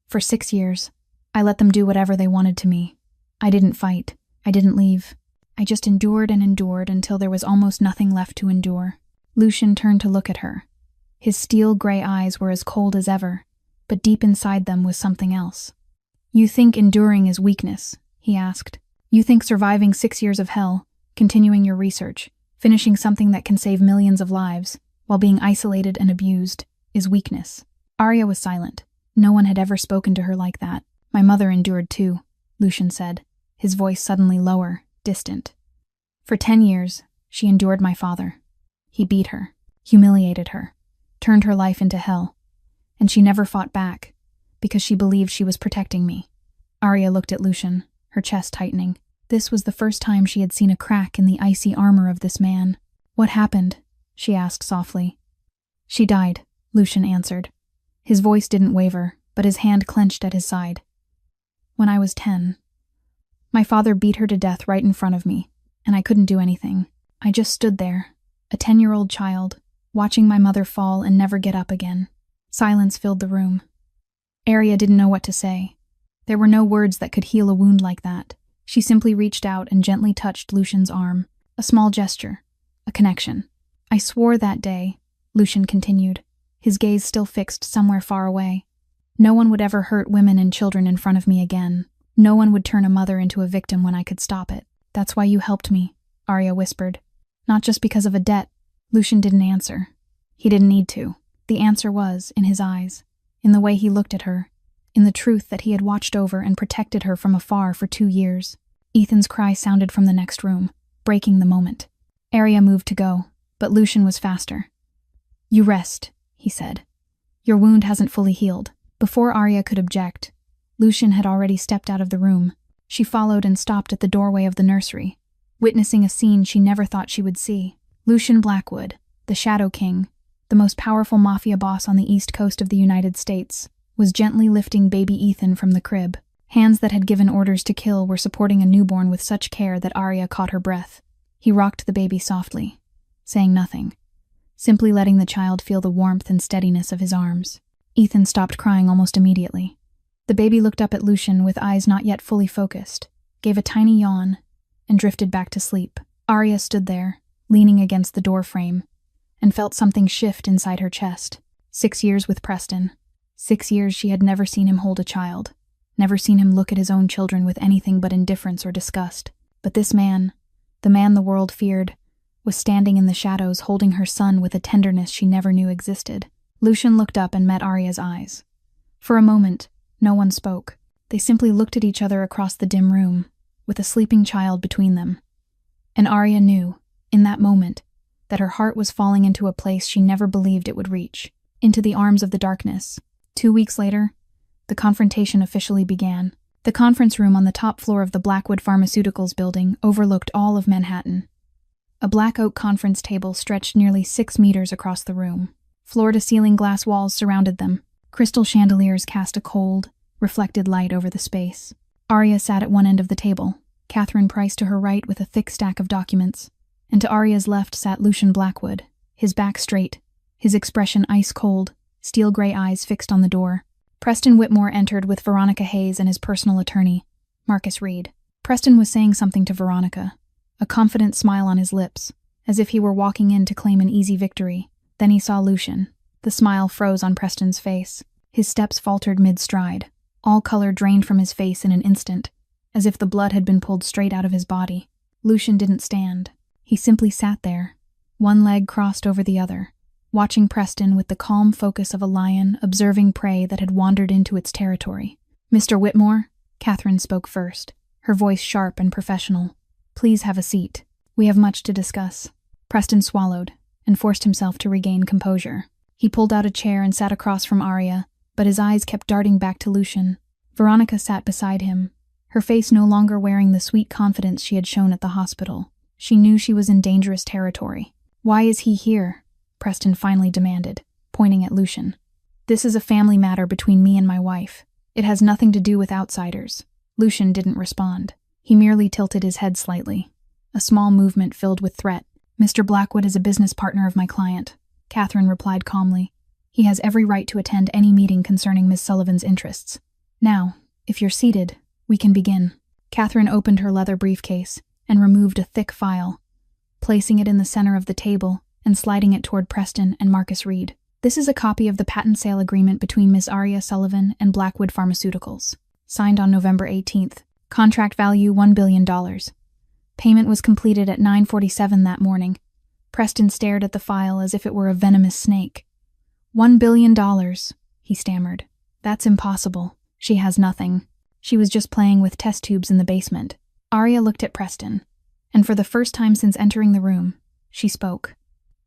For 6 years, I let them do whatever they wanted to me. I didn't fight. I didn't leave. I just endured and endured until there was almost nothing left to endure. Lucian turned to look at her. His steel gray eyes were as cold as ever, but deep inside them was something else. You think enduring is weakness? He asked. You think surviving 6 years of hell, continuing your research, finishing something that can save millions of lives, while being isolated and abused, is weakness? Arya was silent. No one had ever spoken to her like that. My mother endured too, Lucian said, his voice suddenly lower, distant. For 10 years, she endured my father. He beat her, humiliated her, turned her life into hell. And she never fought back, because she believed she was protecting me. Arya looked at Lucian, her chest tightening. This was the first time she had seen a crack in the icy armor of this man. What happened? She asked softly. She died, Lucian answered. His voice didn't waver, but his hand clenched at his side. When I was 10. My father beat her to death right in front of me, and I couldn't do anything. I just stood there, a 10-year-old child, watching my mother fall and never get up again. Silence filled the room. Arya didn't know what to say. There were no words that could heal a wound like that. She simply reached out and gently touched Lucian's arm. A small gesture. A connection. I swore that day, Lucian continued, his gaze still fixed somewhere far away. No one would ever hurt women and children in front of me again. No one would turn a mother into a victim when I could stop it. That's why you helped me, Arya whispered. Not just because of a debt. Lucian didn't answer. He didn't need to. The answer was in his eyes, in the way he looked at her, in the truth that he had watched over and protected her from afar for 2 years. Ethan's cry sounded from the next room, breaking the moment. Arya moved to go, but Lucian was faster. You rest, he said. Your wound hasn't fully healed. Before Arya could object, Lucian had already stepped out of the room. She followed and stopped at the doorway of the nursery, witnessing a scene she never thought she would see. Lucian Blackwood, the Shadow King, the most powerful Mafia boss on the east coast of the United States, was gently lifting baby Ethan from the crib. Hands that had given orders to kill were supporting a newborn with such care that Arya caught her breath. He rocked the baby softly, saying nothing, simply letting the child feel the warmth and steadiness of his arms. Ethan stopped crying almost immediately. The baby looked up at Lucian with eyes not yet fully focused, gave a tiny yawn, and drifted back to sleep. Arya stood there, leaning against the door frame, and felt something shift inside her chest. 6 years with Preston. 6 years she had never seen him hold a child, never seen him look at his own children with anything but indifference or disgust. But this man, the man the world feared, was standing in the shadows holding her son with a tenderness she never knew existed. Lucian looked up and met Arya's eyes. For a moment, no one spoke. They simply looked at each other across the dim room, with a sleeping child between them. And Arya knew, in that moment, that her heart was falling into a place she never believed it would reach, into the arms of the darkness. 2 weeks later, the confrontation officially began. The conference room on the top floor of the Blackwood Pharmaceuticals building overlooked all of Manhattan. A black oak conference table stretched nearly 6 meters across the room. Floor-to-ceiling glass walls surrounded them. Crystal chandeliers cast a cold, reflected light over the space. Arya sat at one end of the table, Catherine Price to her right with a thick stack of documents, and to Arya's left sat Lucian Blackwood, his back straight, his expression ice-cold, steel-gray eyes fixed on the door. Preston Whitmore entered with Veronica Hayes and his personal attorney, Marcus Reed. Preston was saying something to Veronica, a confident smile on his lips, as if he were walking in to claim an easy victory. Then he saw Lucian. The smile froze on Preston's face. His steps faltered mid-stride. All color drained from his face in an instant, as if the blood had been pulled straight out of his body. Lucian didn't stand. He simply sat there, one leg crossed over the other, watching Preston with the calm focus of a lion observing prey that had wandered into its territory. "Mr. Whitmore," Catherine spoke first, her voice sharp and professional. "Please have a seat. We have much to discuss." Preston swallowed and forced himself to regain composure. He pulled out a chair and sat across from Arya, but his eyes kept darting back to Lucian. Veronica sat beside him, her face no longer wearing the sweet confidence she had shown at the hospital. She knew she was in dangerous territory. "Why is he here?" Preston finally demanded, pointing at Lucian. "This is a family matter between me and my wife. It has nothing to do with outsiders." Lucian didn't respond. He merely tilted his head slightly, a small movement filled with threat. "Mr. Blackwood is a business partner of my client," Catherine replied calmly. "He has every right to attend any meeting concerning Miss Sullivan's interests. Now, if you're seated, we can begin." Catherine opened her leather briefcase and removed a thick file, placing it in the center of the table and sliding it toward Preston and Marcus Reed. "This is a copy of the patent sale agreement between Miss Arya Sullivan and Blackwood Pharmaceuticals, signed on November 18th. Contract value $1 billion. Payment was completed at 9:47 that morning." Preston stared at the file as if it were a venomous snake. $1 billion, he stammered. "That's impossible. She has nothing. She was just playing with test tubes in the basement." Arya looked at Preston, and for the first time since entering the room, she spoke.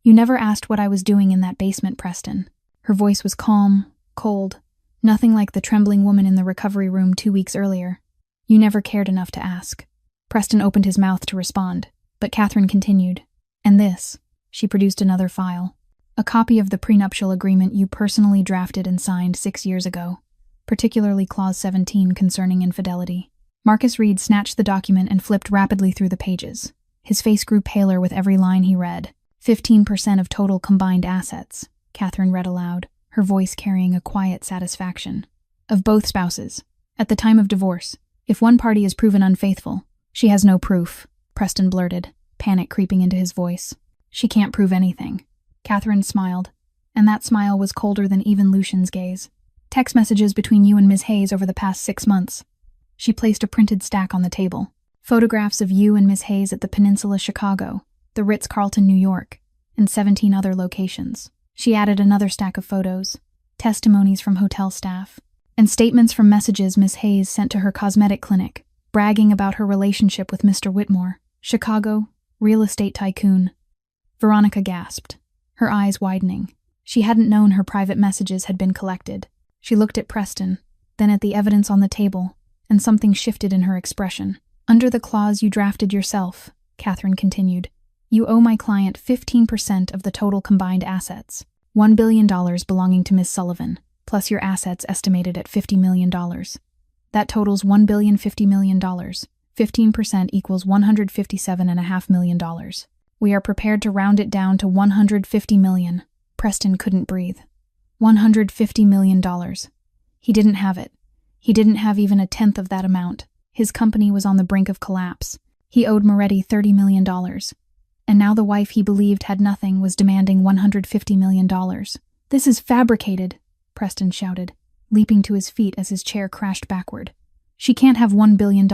"You never asked what I was doing in that basement, Preston." Her voice was calm, cold, nothing like the trembling woman in the recovery room 2 weeks earlier. "You never cared enough to ask." Preston opened his mouth to respond, but Catherine continued. "And this," she produced another file, "a copy of the prenuptial agreement you personally drafted and signed 6 years ago, particularly Clause 17 concerning infidelity." Marcus Reed snatched the document and flipped rapidly through the pages. His face grew paler with every line he read. 15% of total combined assets, Catherine read aloud, her voice carrying a quiet satisfaction. "Of both spouses. At the time of divorce, if one party is proven unfaithful." "She has no proof," Preston blurted, panic creeping into his voice. "She can't prove anything." Catherine smiled, and that smile was colder than even Lucian's gaze. "Text messages between you and Ms. Hayes over the past 6 months." She placed a printed stack on the table. "Photographs of you and Ms. Hayes at the Peninsula Chicago, the Ritz-Carlton New York, and 17 other locations." She added another stack of photos, testimonies from hotel staff, and statements from messages Ms. Hayes sent to her cosmetic clinic, bragging about her relationship with Mr. Whitmore, Chicago, real estate tycoon. Veronica gasped, her eyes widening. She hadn't known her private messages had been collected. She looked at Preston, then at the evidence on the table, and something shifted in her expression. "Under the clause you drafted yourself," Catherine continued, "you owe my client 15% of the total combined assets, $1 billion belonging to Miss Sullivan, plus your assets estimated at $50 million. That totals $1,050 million. 15% equals $157.5 million. We are prepared to round it down to $150 million. Preston couldn't breathe. $150 million. He didn't have it. He didn't have even a tenth of that amount. His company was on the brink of collapse. He owed Moretti $30 million. And now the wife he believed had nothing was demanding $150 million. "This is fabricated," Preston shouted. leaping to his feet as his chair crashed backward. She can't have $1 billion.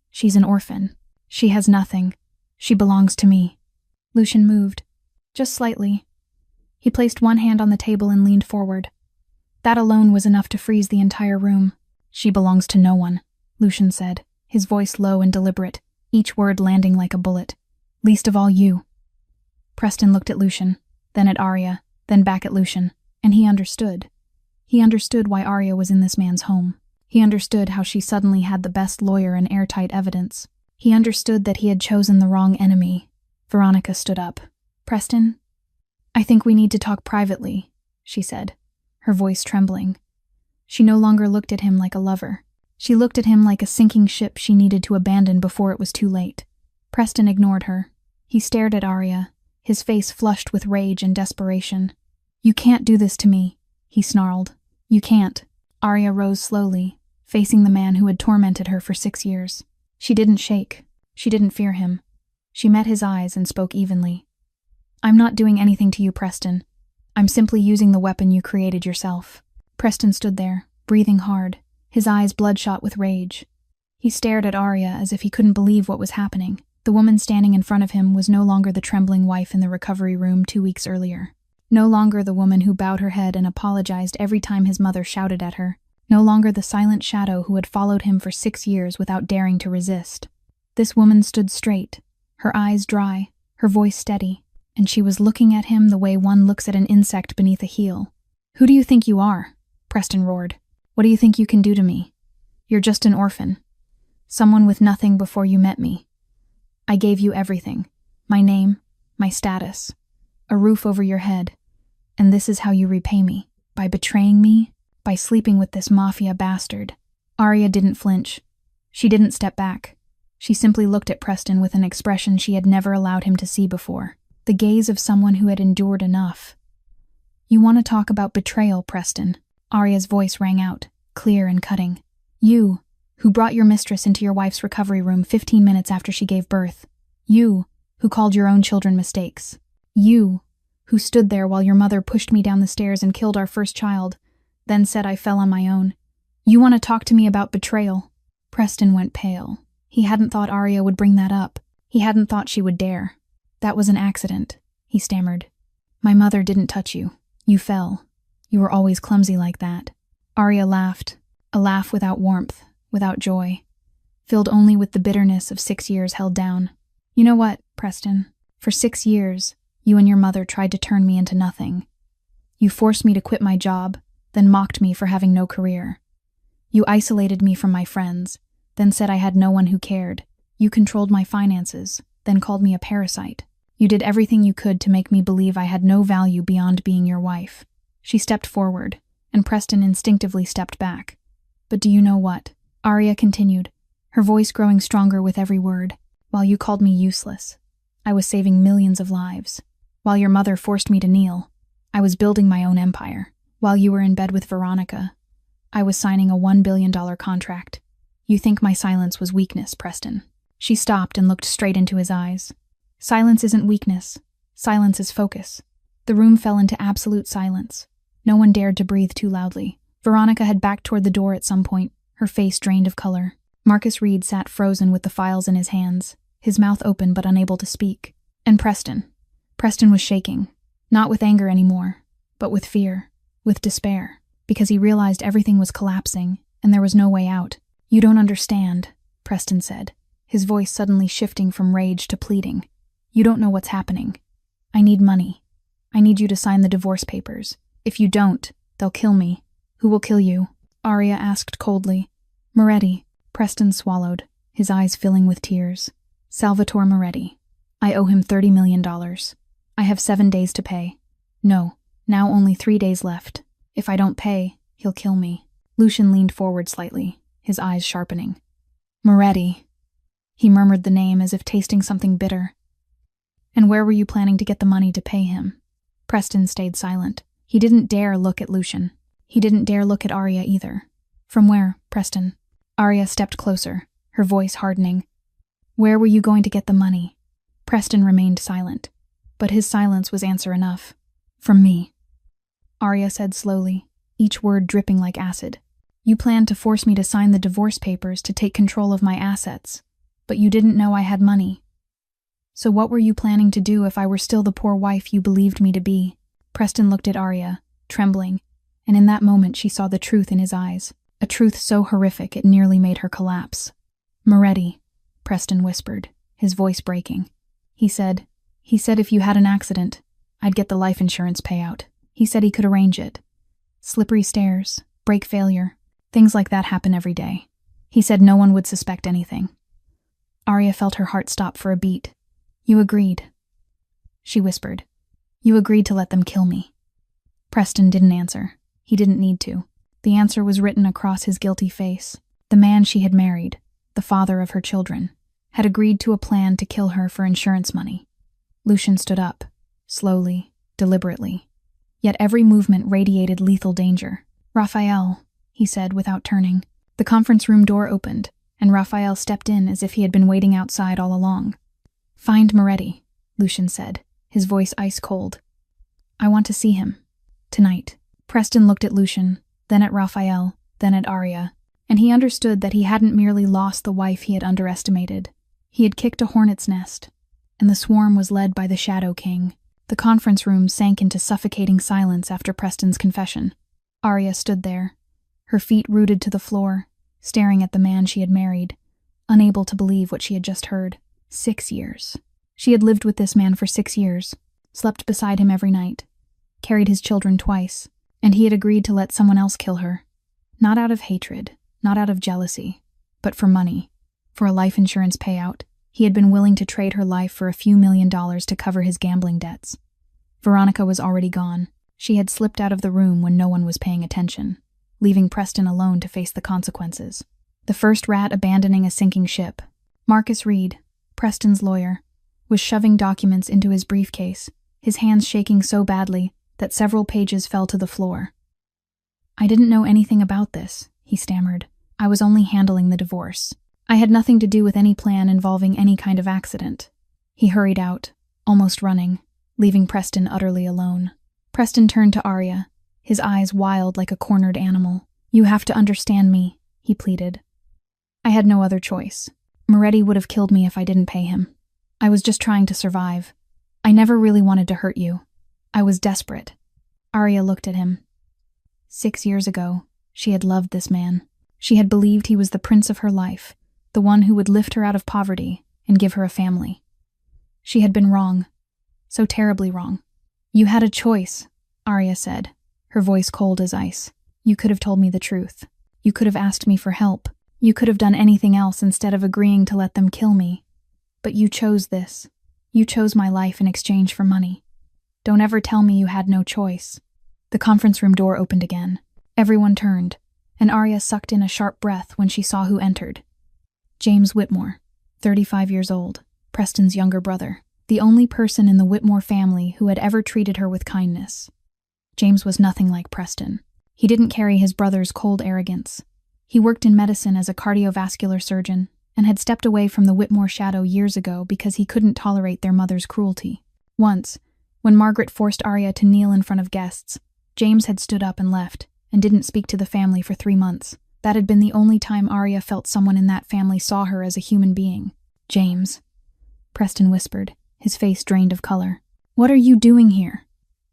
She's an orphan. She has nothing. She belongs to me. Lucian moved. Just slightly. He placed one hand on the table and leaned forward. That alone was enough to freeze the entire room. She belongs to no one, Lucian said, his voice low and deliberate, each word landing like a bullet. Least of all you. Preston looked at Lucian, then at Arya, then back at Lucian, and he understood. He understood why Arya was in this man's home. He understood how she suddenly had the best lawyer and airtight evidence. He understood that he had chosen the wrong enemy. Veronica stood up. Preston, I think we need to talk privately, she said, her voice trembling. She no longer looked at him like a lover. She looked at him like a sinking ship she needed to abandon before it was too late. Preston ignored her. He stared at Arya, his face flushed with rage and desperation. You can't do this to me, he snarled. You can't. Arya rose slowly, facing the man who had tormented her for 6 years. She didn't shake. She didn't fear him. She met his eyes and spoke evenly. I'm not doing anything to you, Preston. I'm simply using the weapon you created yourself. Preston stood there, breathing hard, his eyes bloodshot with rage. He stared at Arya as if he couldn't believe what was happening. The woman standing in front of him was no longer the trembling wife in the recovery room 2 weeks earlier. No longer the woman who bowed her head and apologized every time his mother shouted at her. No longer the silent shadow who had followed him for 6 years without daring to resist. This woman stood straight, her eyes dry, her voice steady, and she was looking at him the way one looks at an insect beneath a heel. Who do you think you are? Preston roared. What do you think you can do to me? You're just an orphan. Someone with nothing before you met me. I gave you everything. My name, my status, a roof over your head. And this is how you repay me. By betraying me, by sleeping with this Mafia bastard. Arya didn't flinch. She didn't step back. She simply looked at Preston with an expression she had never allowed him to see before. The gaze of someone who had endured enough. You want to talk about betrayal, Preston? Arya's voice rang out, clear and cutting. You, who brought your mistress into your wife's recovery room 15 minutes after she gave birth. You, who called your own children mistakes. You, who stood there while your mother pushed me down the stairs and killed our first child, then said I fell on my own. You want to talk to me about betrayal? Preston went pale. He hadn't thought Arya would bring that up. He hadn't thought she would dare. That was an accident, he stammered. My mother didn't touch you. You fell. You were always clumsy like that. Arya laughed, a laugh without warmth, without joy, filled only with the bitterness of 6 years held down. You know what, Preston? For 6 years, you and your mother tried to turn me into nothing. You forced me to quit my job, then mocked me for having no career. You isolated me from my friends, then said I had no one who cared. You controlled my finances, then called me a parasite. You did everything you could to make me believe I had no value beyond being your wife. She stepped forward, and Preston instinctively stepped back. But do you know what? Arya continued, her voice growing stronger with every word. While you called me useless, I was saving millions of lives. While your mother forced me to kneel, I was building my own empire. While you were in bed with Veronica, I was signing a $1 billion contract. You think my silence was weakness, Preston. She stopped and looked straight into his eyes. Silence isn't weakness. Silence is focus. The room fell into absolute silence. No one dared to breathe too loudly. Veronica had backed toward the door at some point, her face drained of color. Marcus Reed sat frozen with the files in his hands, his mouth open but unable to speak. And Preston. Preston was shaking, not with anger anymore, but with fear, with despair, because he realized everything was collapsing and there was no way out. You don't understand, Preston said, his voice suddenly shifting from rage to pleading. You don't know what's happening. I need money. I need you to sign the divorce papers. If you don't, they'll kill me. Who will kill you? Arya asked coldly. Moretti. Preston swallowed, his eyes filling with tears. Salvatore Moretti. I owe him $30 million. I have 7 days to pay. No, now only 3 days left. If I don't pay, he'll kill me. Lucian leaned forward slightly, his eyes sharpening. Moretti. He murmured the name as if tasting something bitter. And where were you planning to get the money to pay him? Preston stayed silent. He didn't dare look at Lucian. He didn't dare look at Arya either. From where, Preston? Arya stepped closer, her voice hardening. Where were you going to get the money? Preston remained silent, but his silence was answer enough. From me. Arya said slowly, each word dripping like acid. You planned to force me to sign the divorce papers to take control of my assets, but you didn't know I had money. So what were you planning to do if I were still the poor wife you believed me to be? Preston looked at Arya, trembling, and in that moment she saw the truth in his eyes, a truth so horrific it nearly made her collapse. Moretti, Preston whispered, his voice breaking. He said if you had an accident, I'd get the life insurance payout. He said he could arrange it. Slippery stairs, brake failure, things like that happen every day. He said no one would suspect anything. Arya felt her heart stop for a beat. You agreed, she whispered. You agreed to let them kill me. Preston didn't answer. He didn't need to. The answer was written across his guilty face. The man she had married, the father of her children, had agreed to a plan to kill her for insurance money. Lucian stood up, slowly, deliberately. Yet every movement radiated lethal danger. Raphael, he said without turning. The conference room door opened, and Raphael stepped in as if he had been waiting outside all along. Find Moretti, Lucian said, his voice ice cold. I want to see him. Tonight. Preston looked at Lucian, then at Raphael, then at Arya, and he understood that he hadn't merely lost the wife he had underestimated. He had kicked a hornet's nest, and the swarm was led by the Shadow King. The conference room sank into suffocating silence after Preston's confession. Arya stood there, her feet rooted to the floor, staring at the man she had married, unable to believe what she had just heard. 6 years. She had lived with this man for 6 years, slept beside him every night, carried his children twice, and he had agreed to let someone else kill her. Not out of hatred, not out of jealousy, but for money, for a life insurance payout. He had been willing to trade her life for a few $1 million to cover his gambling debts. Veronica was already gone. She had slipped out of the room when no one was paying attention, leaving Preston alone to face the consequences. The first rat abandoning a sinking ship. Marcus Reed, Preston's lawyer, was shoving documents into his briefcase, his hands shaking so badly that several pages fell to the floor. I didn't know anything about this, he stammered. I was only handling the divorce. I had nothing to do with any plan involving any kind of accident. He hurried out, almost running, leaving Preston utterly alone. Preston turned to Arya, his eyes wild like a cornered animal. You have to understand me, he pleaded. I had no other choice. Moretti would have killed me if I didn't pay him. I was just trying to survive. I never really wanted to hurt you. I was desperate. Arya looked at him. 6 years ago, she had loved this man. She had believed he was the prince of her life, the one who would lift her out of poverty and give her a family. She had been wrong. So terribly wrong. You had a choice, Arya said, her voice cold as ice. You could have told me the truth. You could have asked me for help. You could have done anything else instead of agreeing to let them kill me. But you chose this. You chose my life in exchange for money. Don't ever tell me you had no choice. The conference room door opened again. Everyone turned, and Arya sucked in a sharp breath when she saw who entered. James Whitmore, 35 years old, Preston's younger brother, the only person in the Whitmore family who had ever treated her with kindness. James was nothing like Preston. He didn't carry his brother's cold arrogance. He worked in medicine as a cardiovascular surgeon and had stepped away from the Whitmore shadow years ago because he couldn't tolerate their mother's cruelty. Once, when Margaret forced Arya to kneel in front of guests, James had stood up and left, and didn't speak to the family for 3 months. That had been the only time Arya felt someone in that family saw her as a human being. James, Preston whispered, his face drained of color. What are you doing here?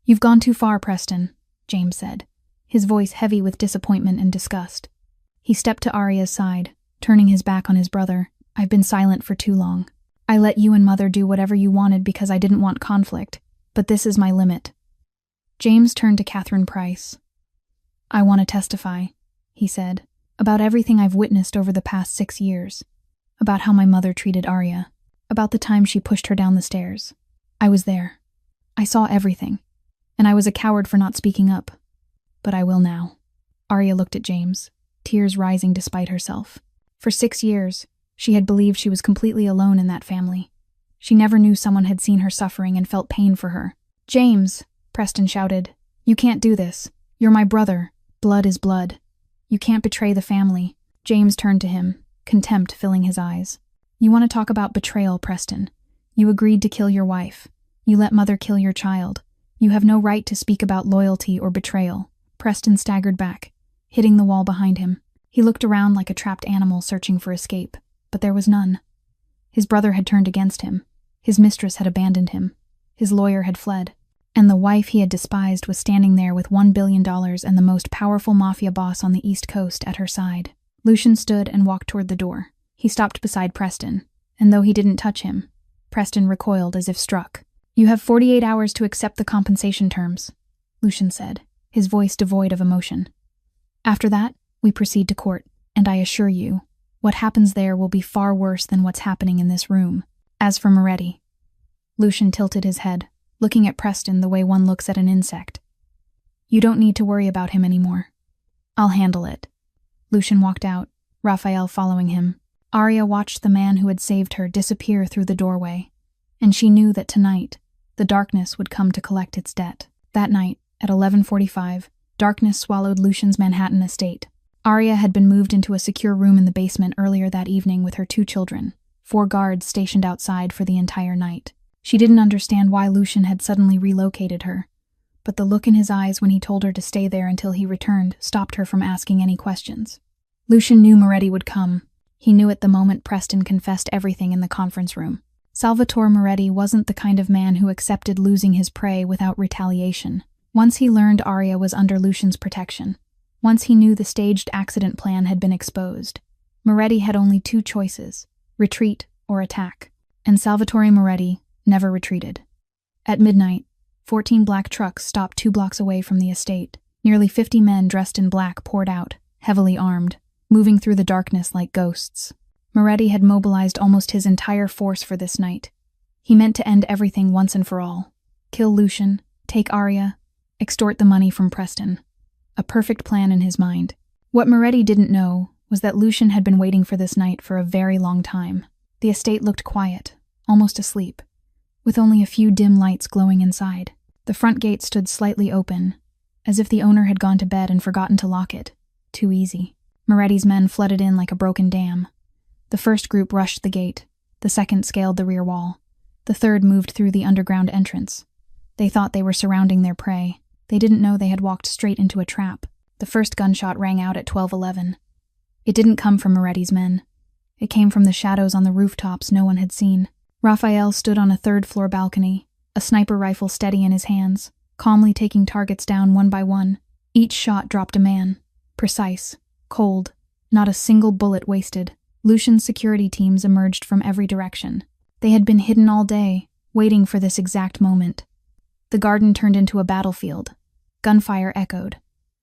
You've gone too far, Preston, James said, his voice heavy with disappointment and disgust. He stepped to Arya's side, turning his back on his brother. I've been silent for too long. I let you and Mother do whatever you wanted because I didn't want conflict, but this is my limit. James turned to Catherine Price. I want to testify, he said, about everything I've witnessed over the past 6 years, about how my mother treated Arya, about the time she pushed her down the stairs. I was there. I saw everything, and I was a coward for not speaking up. But I will now. Arya looked at James, tears rising despite herself. For 6 years, she had believed she was completely alone in that family. She never knew someone had seen her suffering and felt pain for her. James, Preston shouted, you can't do this. You're my brother. Blood is blood. You can't betray the family. James turned to him, contempt filling his eyes. You want to talk about betrayal, Preston. You agreed to kill your wife. You let Mother kill your child. You have no right to speak about loyalty or betrayal. Preston staggered back, hitting the wall behind him. He looked around like a trapped animal searching for escape, but there was none. His brother had turned against him. His mistress had abandoned him. His lawyer had fled. And the wife he had despised was standing there with $1 billion and the most powerful mafia boss on the East Coast at her side. Lucian stood and walked toward the door. He stopped beside Preston, and though he didn't touch him, Preston recoiled as if struck. "You have 48 hours to accept the compensation terms," Lucian said, his voice devoid of emotion. "After that, we proceed to court, and I assure you, what happens there will be far worse than what's happening in this room. As for Moretti..." Lucian tilted his head, looking at Preston the way one looks at an insect. "You don't need to worry about him anymore. I'll handle it." Lucian walked out, Raphael following him. Arya watched the man who had saved her disappear through the doorway, and she knew that tonight, the darkness would come to collect its debt. That night, at 11:45, darkness swallowed Lucian's Manhattan estate. Arya had been moved into a secure room in the basement earlier that evening with her 2 children, 4 guards stationed outside for the entire night. She didn't understand why Lucian had suddenly relocated her, but the look in his eyes when he told her to stay there until he returned stopped her from asking any questions. Lucian knew Moretti would come. He knew it the moment Preston confessed everything in the conference room. Salvatore Moretti wasn't the kind of man who accepted losing his prey without retaliation. Once he learned Arya was under Lucian's protection, once he knew the staged accident plan had been exposed, Moretti had only 2 choices: retreat or attack. And Salvatore Moretti never retreated. At midnight, 14 black trucks stopped 2 blocks away from the estate. Nearly 50 men dressed in black poured out, heavily armed, moving through the darkness like ghosts. Moretti had mobilized almost his entire force for this night. He meant to end everything once and for all. Kill Lucian, take Arya, extort the money from Preston. A perfect plan in his mind. What Moretti didn't know was that Lucian had been waiting for this night for a very long time. The estate looked quiet, almost asleep, with only a few dim lights glowing inside. The front gate stood slightly open, as if the owner had gone to bed and forgotten to lock it. Too easy. Moretti's men flooded in like a broken dam. The first group rushed the gate, the second scaled the rear wall, the third moved through the underground entrance. They thought they were surrounding their prey. They didn't know they had walked straight into a trap. The first gunshot rang out at 12:11. It didn't come from Moretti's men. It came from the shadows on the rooftops no one had seen. Raphael stood on a 3rd-floor balcony, a sniper rifle steady in his hands, calmly taking targets down one by one. Each shot dropped a man. Precise, cold, not a single bullet wasted. Lucian's security teams emerged from every direction. They had been hidden all day, waiting for this exact moment. The garden turned into a battlefield. Gunfire echoed.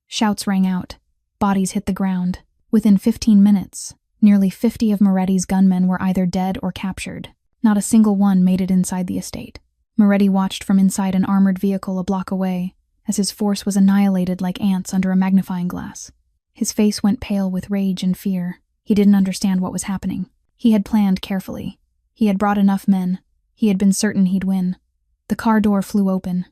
Shouts rang out. Bodies hit the ground. Within 15 minutes, nearly 50 of Moretti's gunmen were either dead or captured. Not a single one made it inside the estate. Moretti watched from inside an armored vehicle a block away, as his force was annihilated like ants under a magnifying glass. His face went pale with rage and fear. He didn't understand what was happening. He had planned carefully. He had brought enough men. He had been certain he'd win. The car door flew open.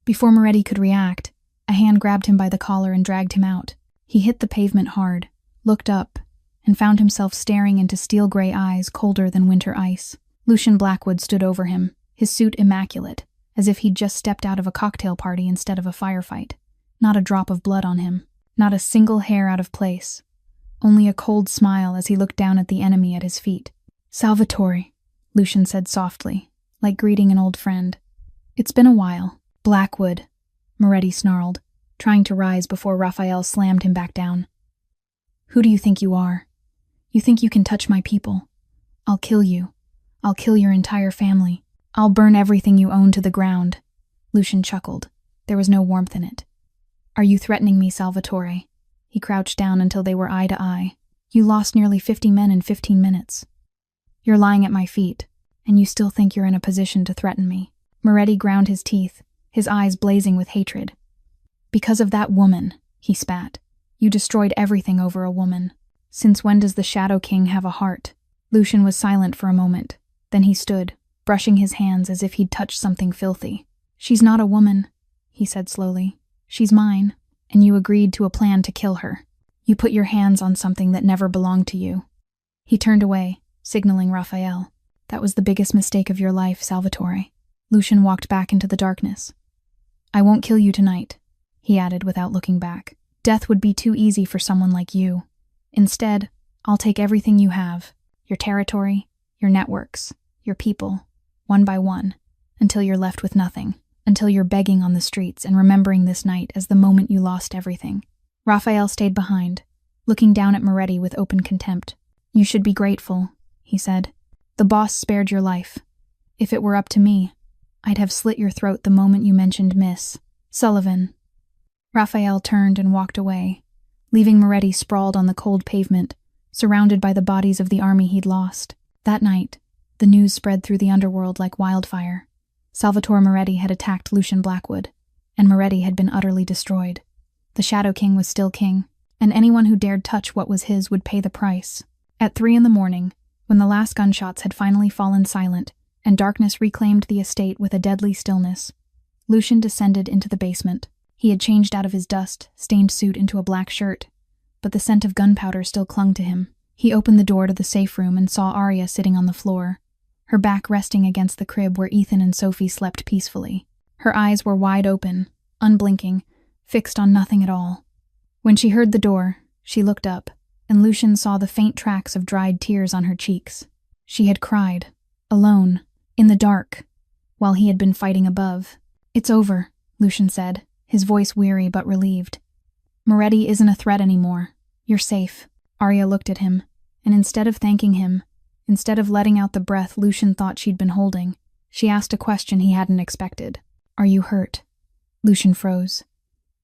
Before Moretti could react, a hand grabbed him by the collar and dragged him out. He hit the pavement hard, looked up, and found himself staring into steel-gray eyes colder than winter ice. Lucian Blackwood stood over him, his suit immaculate, as if he'd just stepped out of a cocktail party instead of a firefight. Not a drop of blood on him, not a single hair out of place. Only a cold smile as he looked down at the enemy at his feet. "Salvatore," Lucian said softly, like greeting an old friend. "It's been a while." "Blackwood," Moretti snarled, trying to rise before Raphael slammed him back down. "Who do you think you are? You think you can touch my people? I'll kill you. I'll kill your entire family. I'll burn everything you own to the ground." Lucian chuckled. There was no warmth in it. "Are you threatening me, Salvatore?" He crouched down until they were eye to eye. "You lost nearly 50 men in 15 minutes. You're lying at my feet, and you still think you're in a position to threaten me." Moretti ground his teeth, his eyes blazing with hatred. "Because of that woman," he spat. "You destroyed everything over a woman. Since when does the Shadow King have a heart?" Lucian was silent for a moment. Then he stood, brushing his hands as if he'd touched something filthy. "She's not a woman," he said slowly. "She's mine, and you agreed to a plan to kill her. You put your hands on something that never belonged to you." He turned away, signaling Raphael. "That was the biggest mistake of your life, Salvatore." Lucian walked back into the darkness. "I won't kill you tonight," he added without looking back. Death would be too easy for someone like you. Instead, I'll take everything you have, your territory, your networks, your people, one by one, until you're left with nothing, until you're begging on the streets and remembering this night as the moment you lost everything. Raphael stayed behind, looking down at Moretti with open contempt. You should be grateful, he said. The boss spared your life. If it were up to me, I'd have slit your throat the moment you mentioned Miss Sullivan. Raphael turned and walked away, leaving Moretti sprawled on the cold pavement, surrounded by the bodies of the army he'd lost. That night, the news spread through the underworld like wildfire. Salvatore Moretti had attacked Lucian Blackwood, and Moretti had been utterly destroyed. The Shadow King was still king, and anyone who dared touch what was his would pay the price. At 3 a.m, when the last gunshots had finally fallen silent, and darkness reclaimed the estate with a deadly stillness, Lucian descended into the basement. He had changed out of his dust-stained suit into a black shirt, but the scent of gunpowder still clung to him. He opened the door to the safe room and saw Arya sitting on the floor, her back resting against the crib where Ethan and Sophie slept peacefully. Her eyes were wide open, unblinking, fixed on nothing at all. When she heard the door, she looked up, and Lucian saw the faint tracks of dried tears on her cheeks. She had cried, alone, in the dark, while he had been fighting above. It's over, Lucian said, his voice weary but relieved. Moretti isn't a threat anymore. You're safe. Arya looked at him, and instead of thanking him, instead of letting out the breath Lucian thought she'd been holding, she asked a question he hadn't expected. Are you hurt? Lucian froze.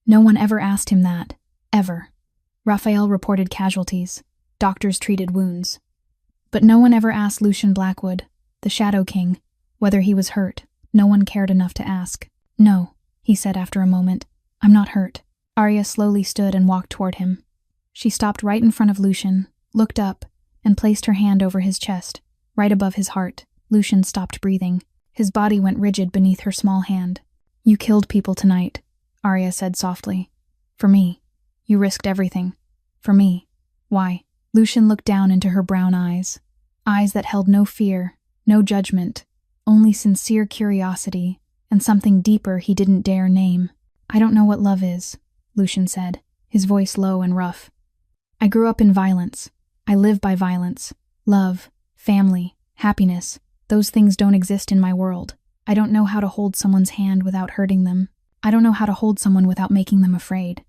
No one ever asked him that. Ever. Raphael reported casualties. Doctors treated wounds. But no one ever asked Lucian Blackwood, the Shadow King, whether he was hurt. No one cared enough to ask. No, he said after a moment. I'm not hurt. Arya slowly stood and walked toward him. She stopped right in front of Lucian, looked up, and placed her hand over his chest, right above his heart. Lucian stopped breathing. His body went rigid beneath her small hand. You killed people tonight, Arya said softly. For me. You risked everything. For me. Why? Lucian looked down into her brown eyes. Eyes that held no fear, no judgment, only sincere curiosity, and something deeper he didn't dare name. I don't know what love is, Lucian said, his voice low and rough. I grew up in violence. I live by violence. Love, family, happiness, those things don't exist in my world. I don't know how to hold someone's hand without hurting them. I don't know how to hold someone without making them afraid.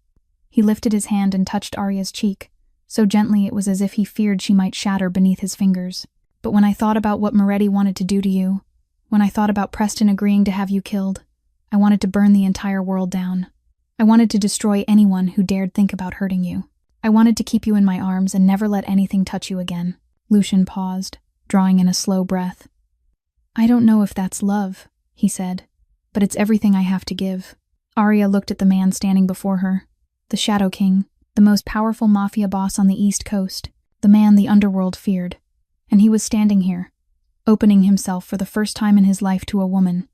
He lifted his hand and touched Arya's cheek, so gently it was as if he feared she might shatter beneath his fingers. But when I thought about what Moretti wanted to do to you, when I thought about Preston agreeing to have you killed, I wanted to burn the entire world down. I wanted to destroy anyone who dared think about hurting you. I wanted to keep you in my arms and never let anything touch you again. Lucian paused, drawing in a slow breath. I don't know if that's love, he said, but it's everything I have to give. Arya looked at the man standing before her. The Shadow King, the most powerful Mafia boss on the East Coast, the man the underworld feared. And he was standing here, opening himself for the first time in his life to a woman,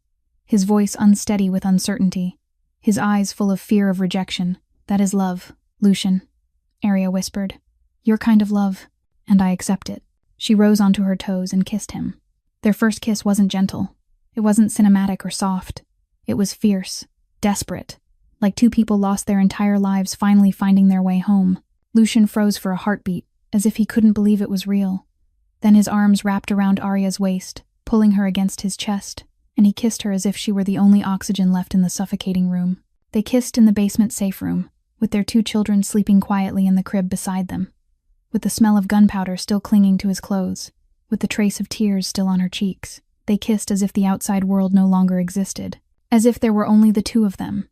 his voice unsteady with uncertainty, his eyes full of fear of rejection. That is love, Lucian, Arya whispered. Your kind of love, and I accept it. She rose onto her toes and kissed him. Their first kiss wasn't gentle. It wasn't cinematic or soft. It was fierce, desperate, like two people lost their entire lives finally finding their way home. Lucian froze for a heartbeat, as if he couldn't believe it was real. Then his arms wrapped around Arya's waist, pulling her against his chest, and he kissed her as if she were the only oxygen left in the suffocating room. They kissed in the basement safe room, with their 2 children sleeping quietly in the crib beside them, with the smell of gunpowder still clinging to his clothes, with the trace of tears still on her cheeks. They kissed as if the outside world no longer existed, as if there were only the 2 of them,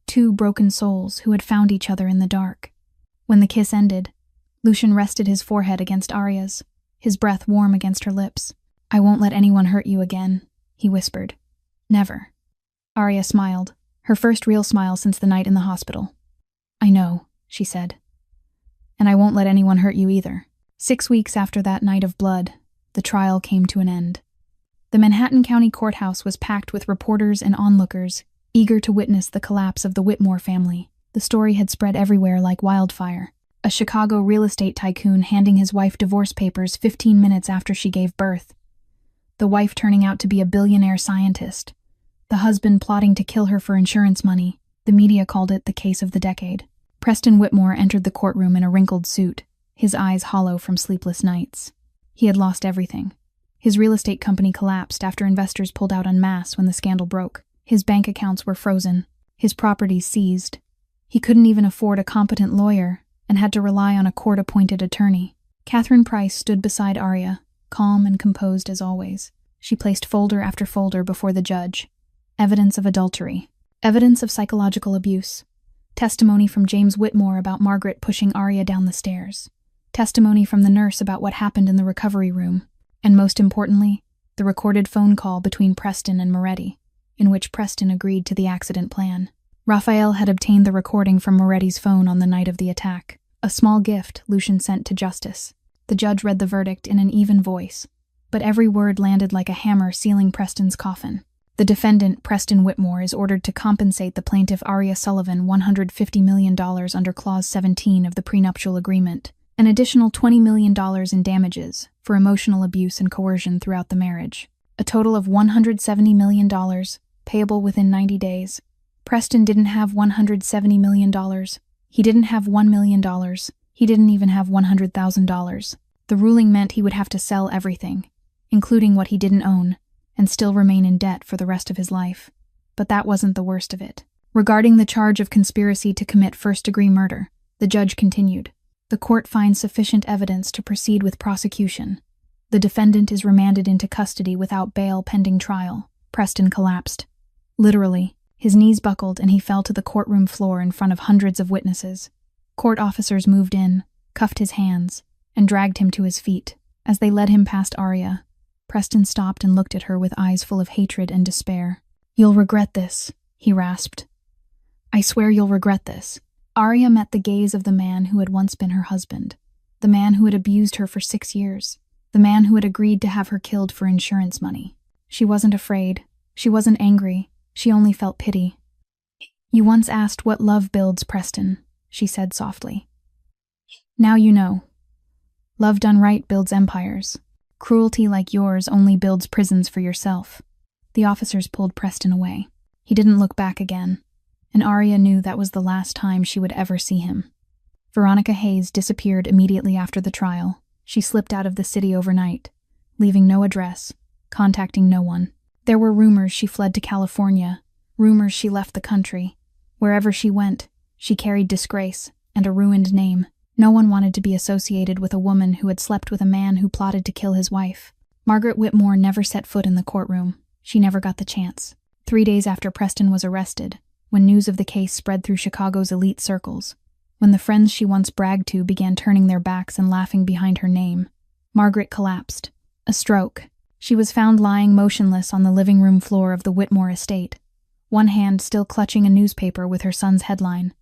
2 broken souls who had found each other in the dark. When the kiss ended, Lucian rested his forehead against Arya's, his breath warm against her lips. I won't let anyone hurt you again, he whispered. Never. Arya smiled, her first real smile since the night in the hospital. I know, she said. And I won't let anyone hurt you either. 6 weeks after that night of blood, the trial came to an end. The Manhattan County Courthouse was packed with reporters and onlookers, eager to witness the collapse of the Whitmore family. The story had spread everywhere like wildfire. A Chicago real estate tycoon handing his wife divorce papers 15 minutes after she gave birth. The wife turning out to be a billionaire scientist. The husband plotting to kill her for insurance money. The media called it the case of the decade. Preston Whitmore entered the courtroom in a wrinkled suit, his eyes hollow from sleepless nights. He had lost everything. His real estate company collapsed after investors pulled out en masse when the scandal broke. His bank accounts were frozen, his properties seized. He couldn't even afford a competent lawyer and had to rely on a court-appointed attorney. Catherine Price stood beside Arya, calm and composed as always. She placed folder after folder before the judge. Evidence of adultery. Evidence of psychological abuse. Testimony from James Whitmore about Margaret pushing Arya down the stairs. Testimony from the nurse about what happened in the recovery room. And most importantly, the recorded phone call between Preston and Moretti, in which Preston agreed to the accident plan. Raphael had obtained the recording from Moretti's phone on the night of the attack, a small gift Lucian sent to Justice. The judge read the verdict in an even voice, but every word landed like a hammer sealing Preston's coffin. The defendant, Preston Whitmore, is ordered to compensate the plaintiff Arya Sullivan $150 million under Clause 17 of the prenuptial agreement, an additional $20 million in damages for emotional abuse and coercion throughout the marriage. A total of $170 million, payable within 90 days. Preston didn't have $170 million. He didn't have $1 million. He didn't even have $100,000. The ruling meant he would have to sell everything, including what he didn't own, and still remain in debt for the rest of his life. But that wasn't the worst of it. Regarding the charge of conspiracy to commit first-degree murder, the judge continued. The court finds sufficient evidence to proceed with prosecution. The defendant is remanded into custody without bail pending trial. Preston collapsed. Literally, his knees buckled and he fell to the courtroom floor in front of hundreds of witnesses. Court officers moved in, cuffed his hands, and dragged him to his feet. As they led him past Arya, Preston stopped and looked at her with eyes full of hatred and despair. "You'll regret this," he rasped. "I swear you'll regret this." Arya met the gaze of the man who had once been her husband, the man who had abused her for 6 years, the man who had agreed to have her killed for insurance money. She wasn't afraid. She wasn't angry. She only felt pity. "You once asked what love builds, Preston," she said softly. "Now you know. Love done right builds empires. Cruelty like yours only builds prisons for yourself." The officers pulled Preston away. He didn't look back again, and Arya knew that was the last time she would ever see him. Veronica Hayes disappeared immediately after the trial. She slipped out of the city overnight, leaving no address, contacting no one. There were rumors she fled to California, rumors she left the country. Wherever she went, she carried disgrace and a ruined name. No one wanted to be associated with a woman who had slept with a man who plotted to kill his wife. Margaret Whitmore never set foot in the courtroom. She never got the chance. 3 days after Preston was arrested, when news of the case spread through Chicago's elite circles, when the friends she once bragged to began turning their backs and laughing behind her name, Margaret collapsed. A stroke. She was found lying motionless on the living room floor of the Whitmore estate, one hand still clutching a newspaper with her son's headline.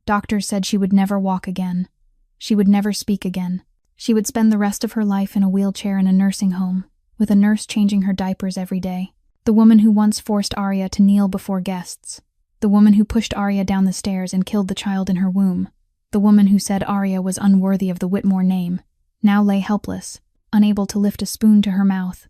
Doctors said she would never walk again. She would never speak again. She would spend the rest of her life in a wheelchair in a nursing home, with a nurse changing her diapers every day. The woman who once forced Arya to kneel before guests. The woman who pushed Arya down the stairs and killed the child in her womb. The woman who said Arya was unworthy of the Whitmore name, now lay helpless, unable to lift a spoon to her mouth.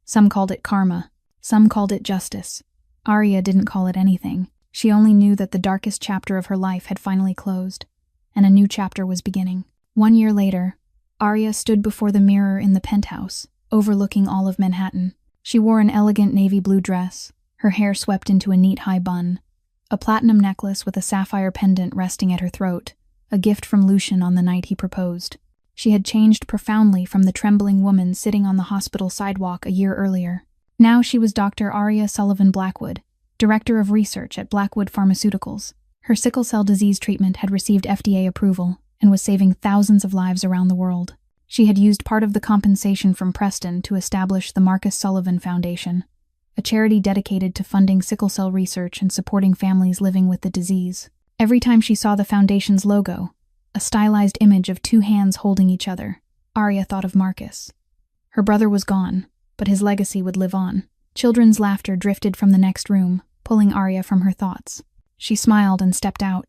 Some called it karma. Some called it justice. Arya didn't call it anything. She only knew that the darkest chapter of her life had finally closed, and a new chapter was beginning. 1 year later, Arya stood before the mirror in the penthouse, overlooking all of Manhattan. She wore an elegant navy blue dress, her hair swept into a neat high bun, a platinum necklace with a sapphire pendant resting at her throat, a gift from Lucian on the night he proposed. She had changed profoundly from the trembling woman sitting on the hospital sidewalk a year earlier. Now she was Dr. Arya Sullivan Blackwood, Director of Research at Blackwood Pharmaceuticals. Her sickle cell disease treatment had received FDA approval and was saving thousands of lives around the world. She had used part of the compensation from Preston to establish the Marcus Sullivan Foundation, a charity dedicated to funding sickle cell research and supporting families living with the disease. Every time she saw the foundation's logo, a stylized image of 2 hands holding each other, Arya thought of Marcus. Her brother was gone, but his legacy would live on. Children's laughter drifted from the next room, pulling Arya from her thoughts. She smiled and stepped out.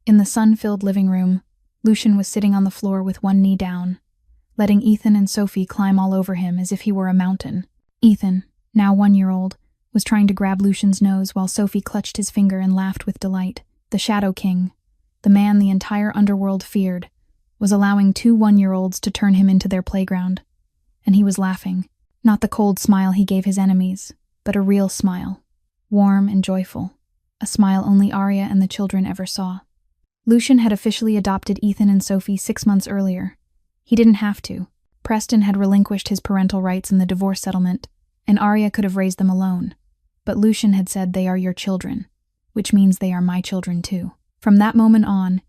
In the sun-filled living room, Lucian was sitting on the floor with one knee down, letting Ethan and Sophie climb all over him as if he were a mountain. Ethan, now 1 year old, was trying to grab Lucian's nose while Sophie clutched his finger and laughed with delight. The Shadow King, the man the entire underworld feared, was allowing 2 one-year-olds to turn him into their playground. And he was laughing. Not the cold smile he gave his enemies, but a real smile. Warm and joyful. A smile only Arya and the children ever saw. Lucian had officially adopted Ethan and Sophie 6 months earlier. He didn't have to. Preston had relinquished his parental rights in the divorce settlement, and Arya could have raised them alone. But Lucian had said they are your children, which means they are my children too. From that moment on,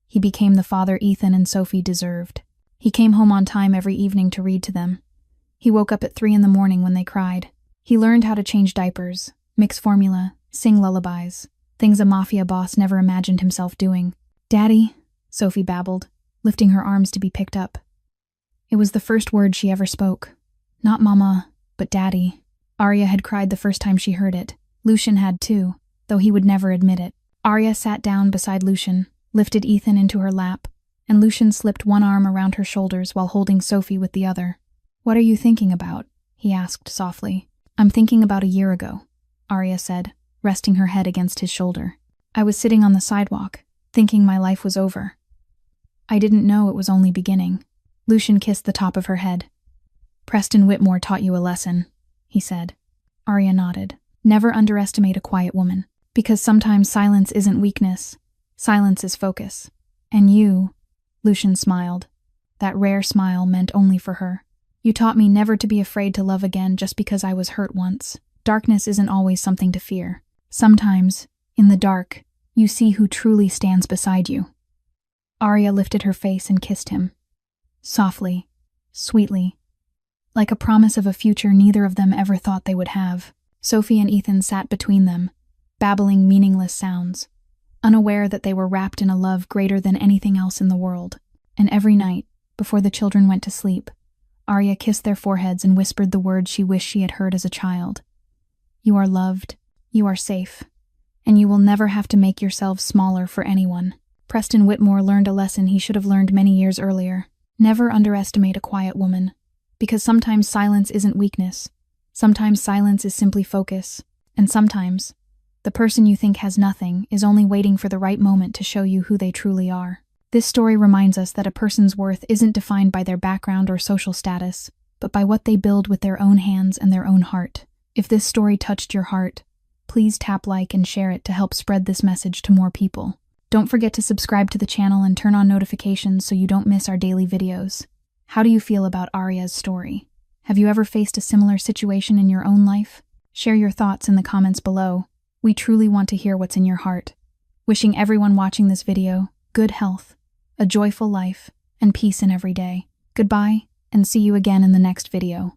he became the father Ethan and Sophie deserved. He came home on time every evening to read to them. He woke up at 3 in the morning when they cried. He learned how to change diapers, mix formula, sing lullabies, things a Mafia boss never imagined himself doing. "Daddy," Sophie babbled, lifting her arms to be picked up. It was the first word she ever spoke. Not mama, but daddy. Arya had cried the first time she heard it. Lucian had too, though he would never admit it. Arya sat down beside Lucian, lifted Ethan into her lap, and Lucian slipped one arm around her shoulders while holding Sophie with the other. "What are you thinking about?" he asked softly. "I'm thinking about a year ago," Arya said, resting her head against his shoulder. "I was sitting on the sidewalk, thinking my life was over. I didn't know it was only beginning." Lucian kissed the top of her head. "Preston Whitmore taught you a lesson," he said. Arya nodded. "Never underestimate a quiet woman, because sometimes silence isn't weakness. Silence is focus. And you," Lucian smiled. That rare smile meant only for her. "You taught me never to be afraid to love again just because I was hurt once. Darkness isn't always something to fear. Sometimes, in the dark, you see who truly stands beside you." Arya lifted her face and kissed him. Softly, sweetly, like a promise of a future neither of them ever thought they would have. Sophie and Ethan sat between them, babbling meaningless sounds, unaware that they were wrapped in a love greater than anything else in the world. And every night, before the children went to sleep, Arya kissed their foreheads and whispered the words she wished she had heard as a child. "You are loved, you are safe, and you will never have to make yourselves smaller for anyone." Preston Whitmore learned a lesson he should have learned many years earlier. Never underestimate a quiet woman, because sometimes silence isn't weakness. Sometimes silence is simply focus, and sometimes the person you think has nothing is only waiting for the right moment to show you who they truly are. This story reminds us that a person's worth isn't defined by their background or social status, but by what they build with their own hands and their own heart. If this story touched your heart, please tap like and share it to help spread this message to more people. Don't forget to subscribe to the channel and turn on notifications so you don't miss our daily videos. How do you feel about Arya's story? Have you ever faced a similar situation in your own life? Share your thoughts in the comments below. We truly want to hear what's in your heart. Wishing everyone watching this video good health, a joyful life, and peace in every day. Goodbye, and see you again in the next video.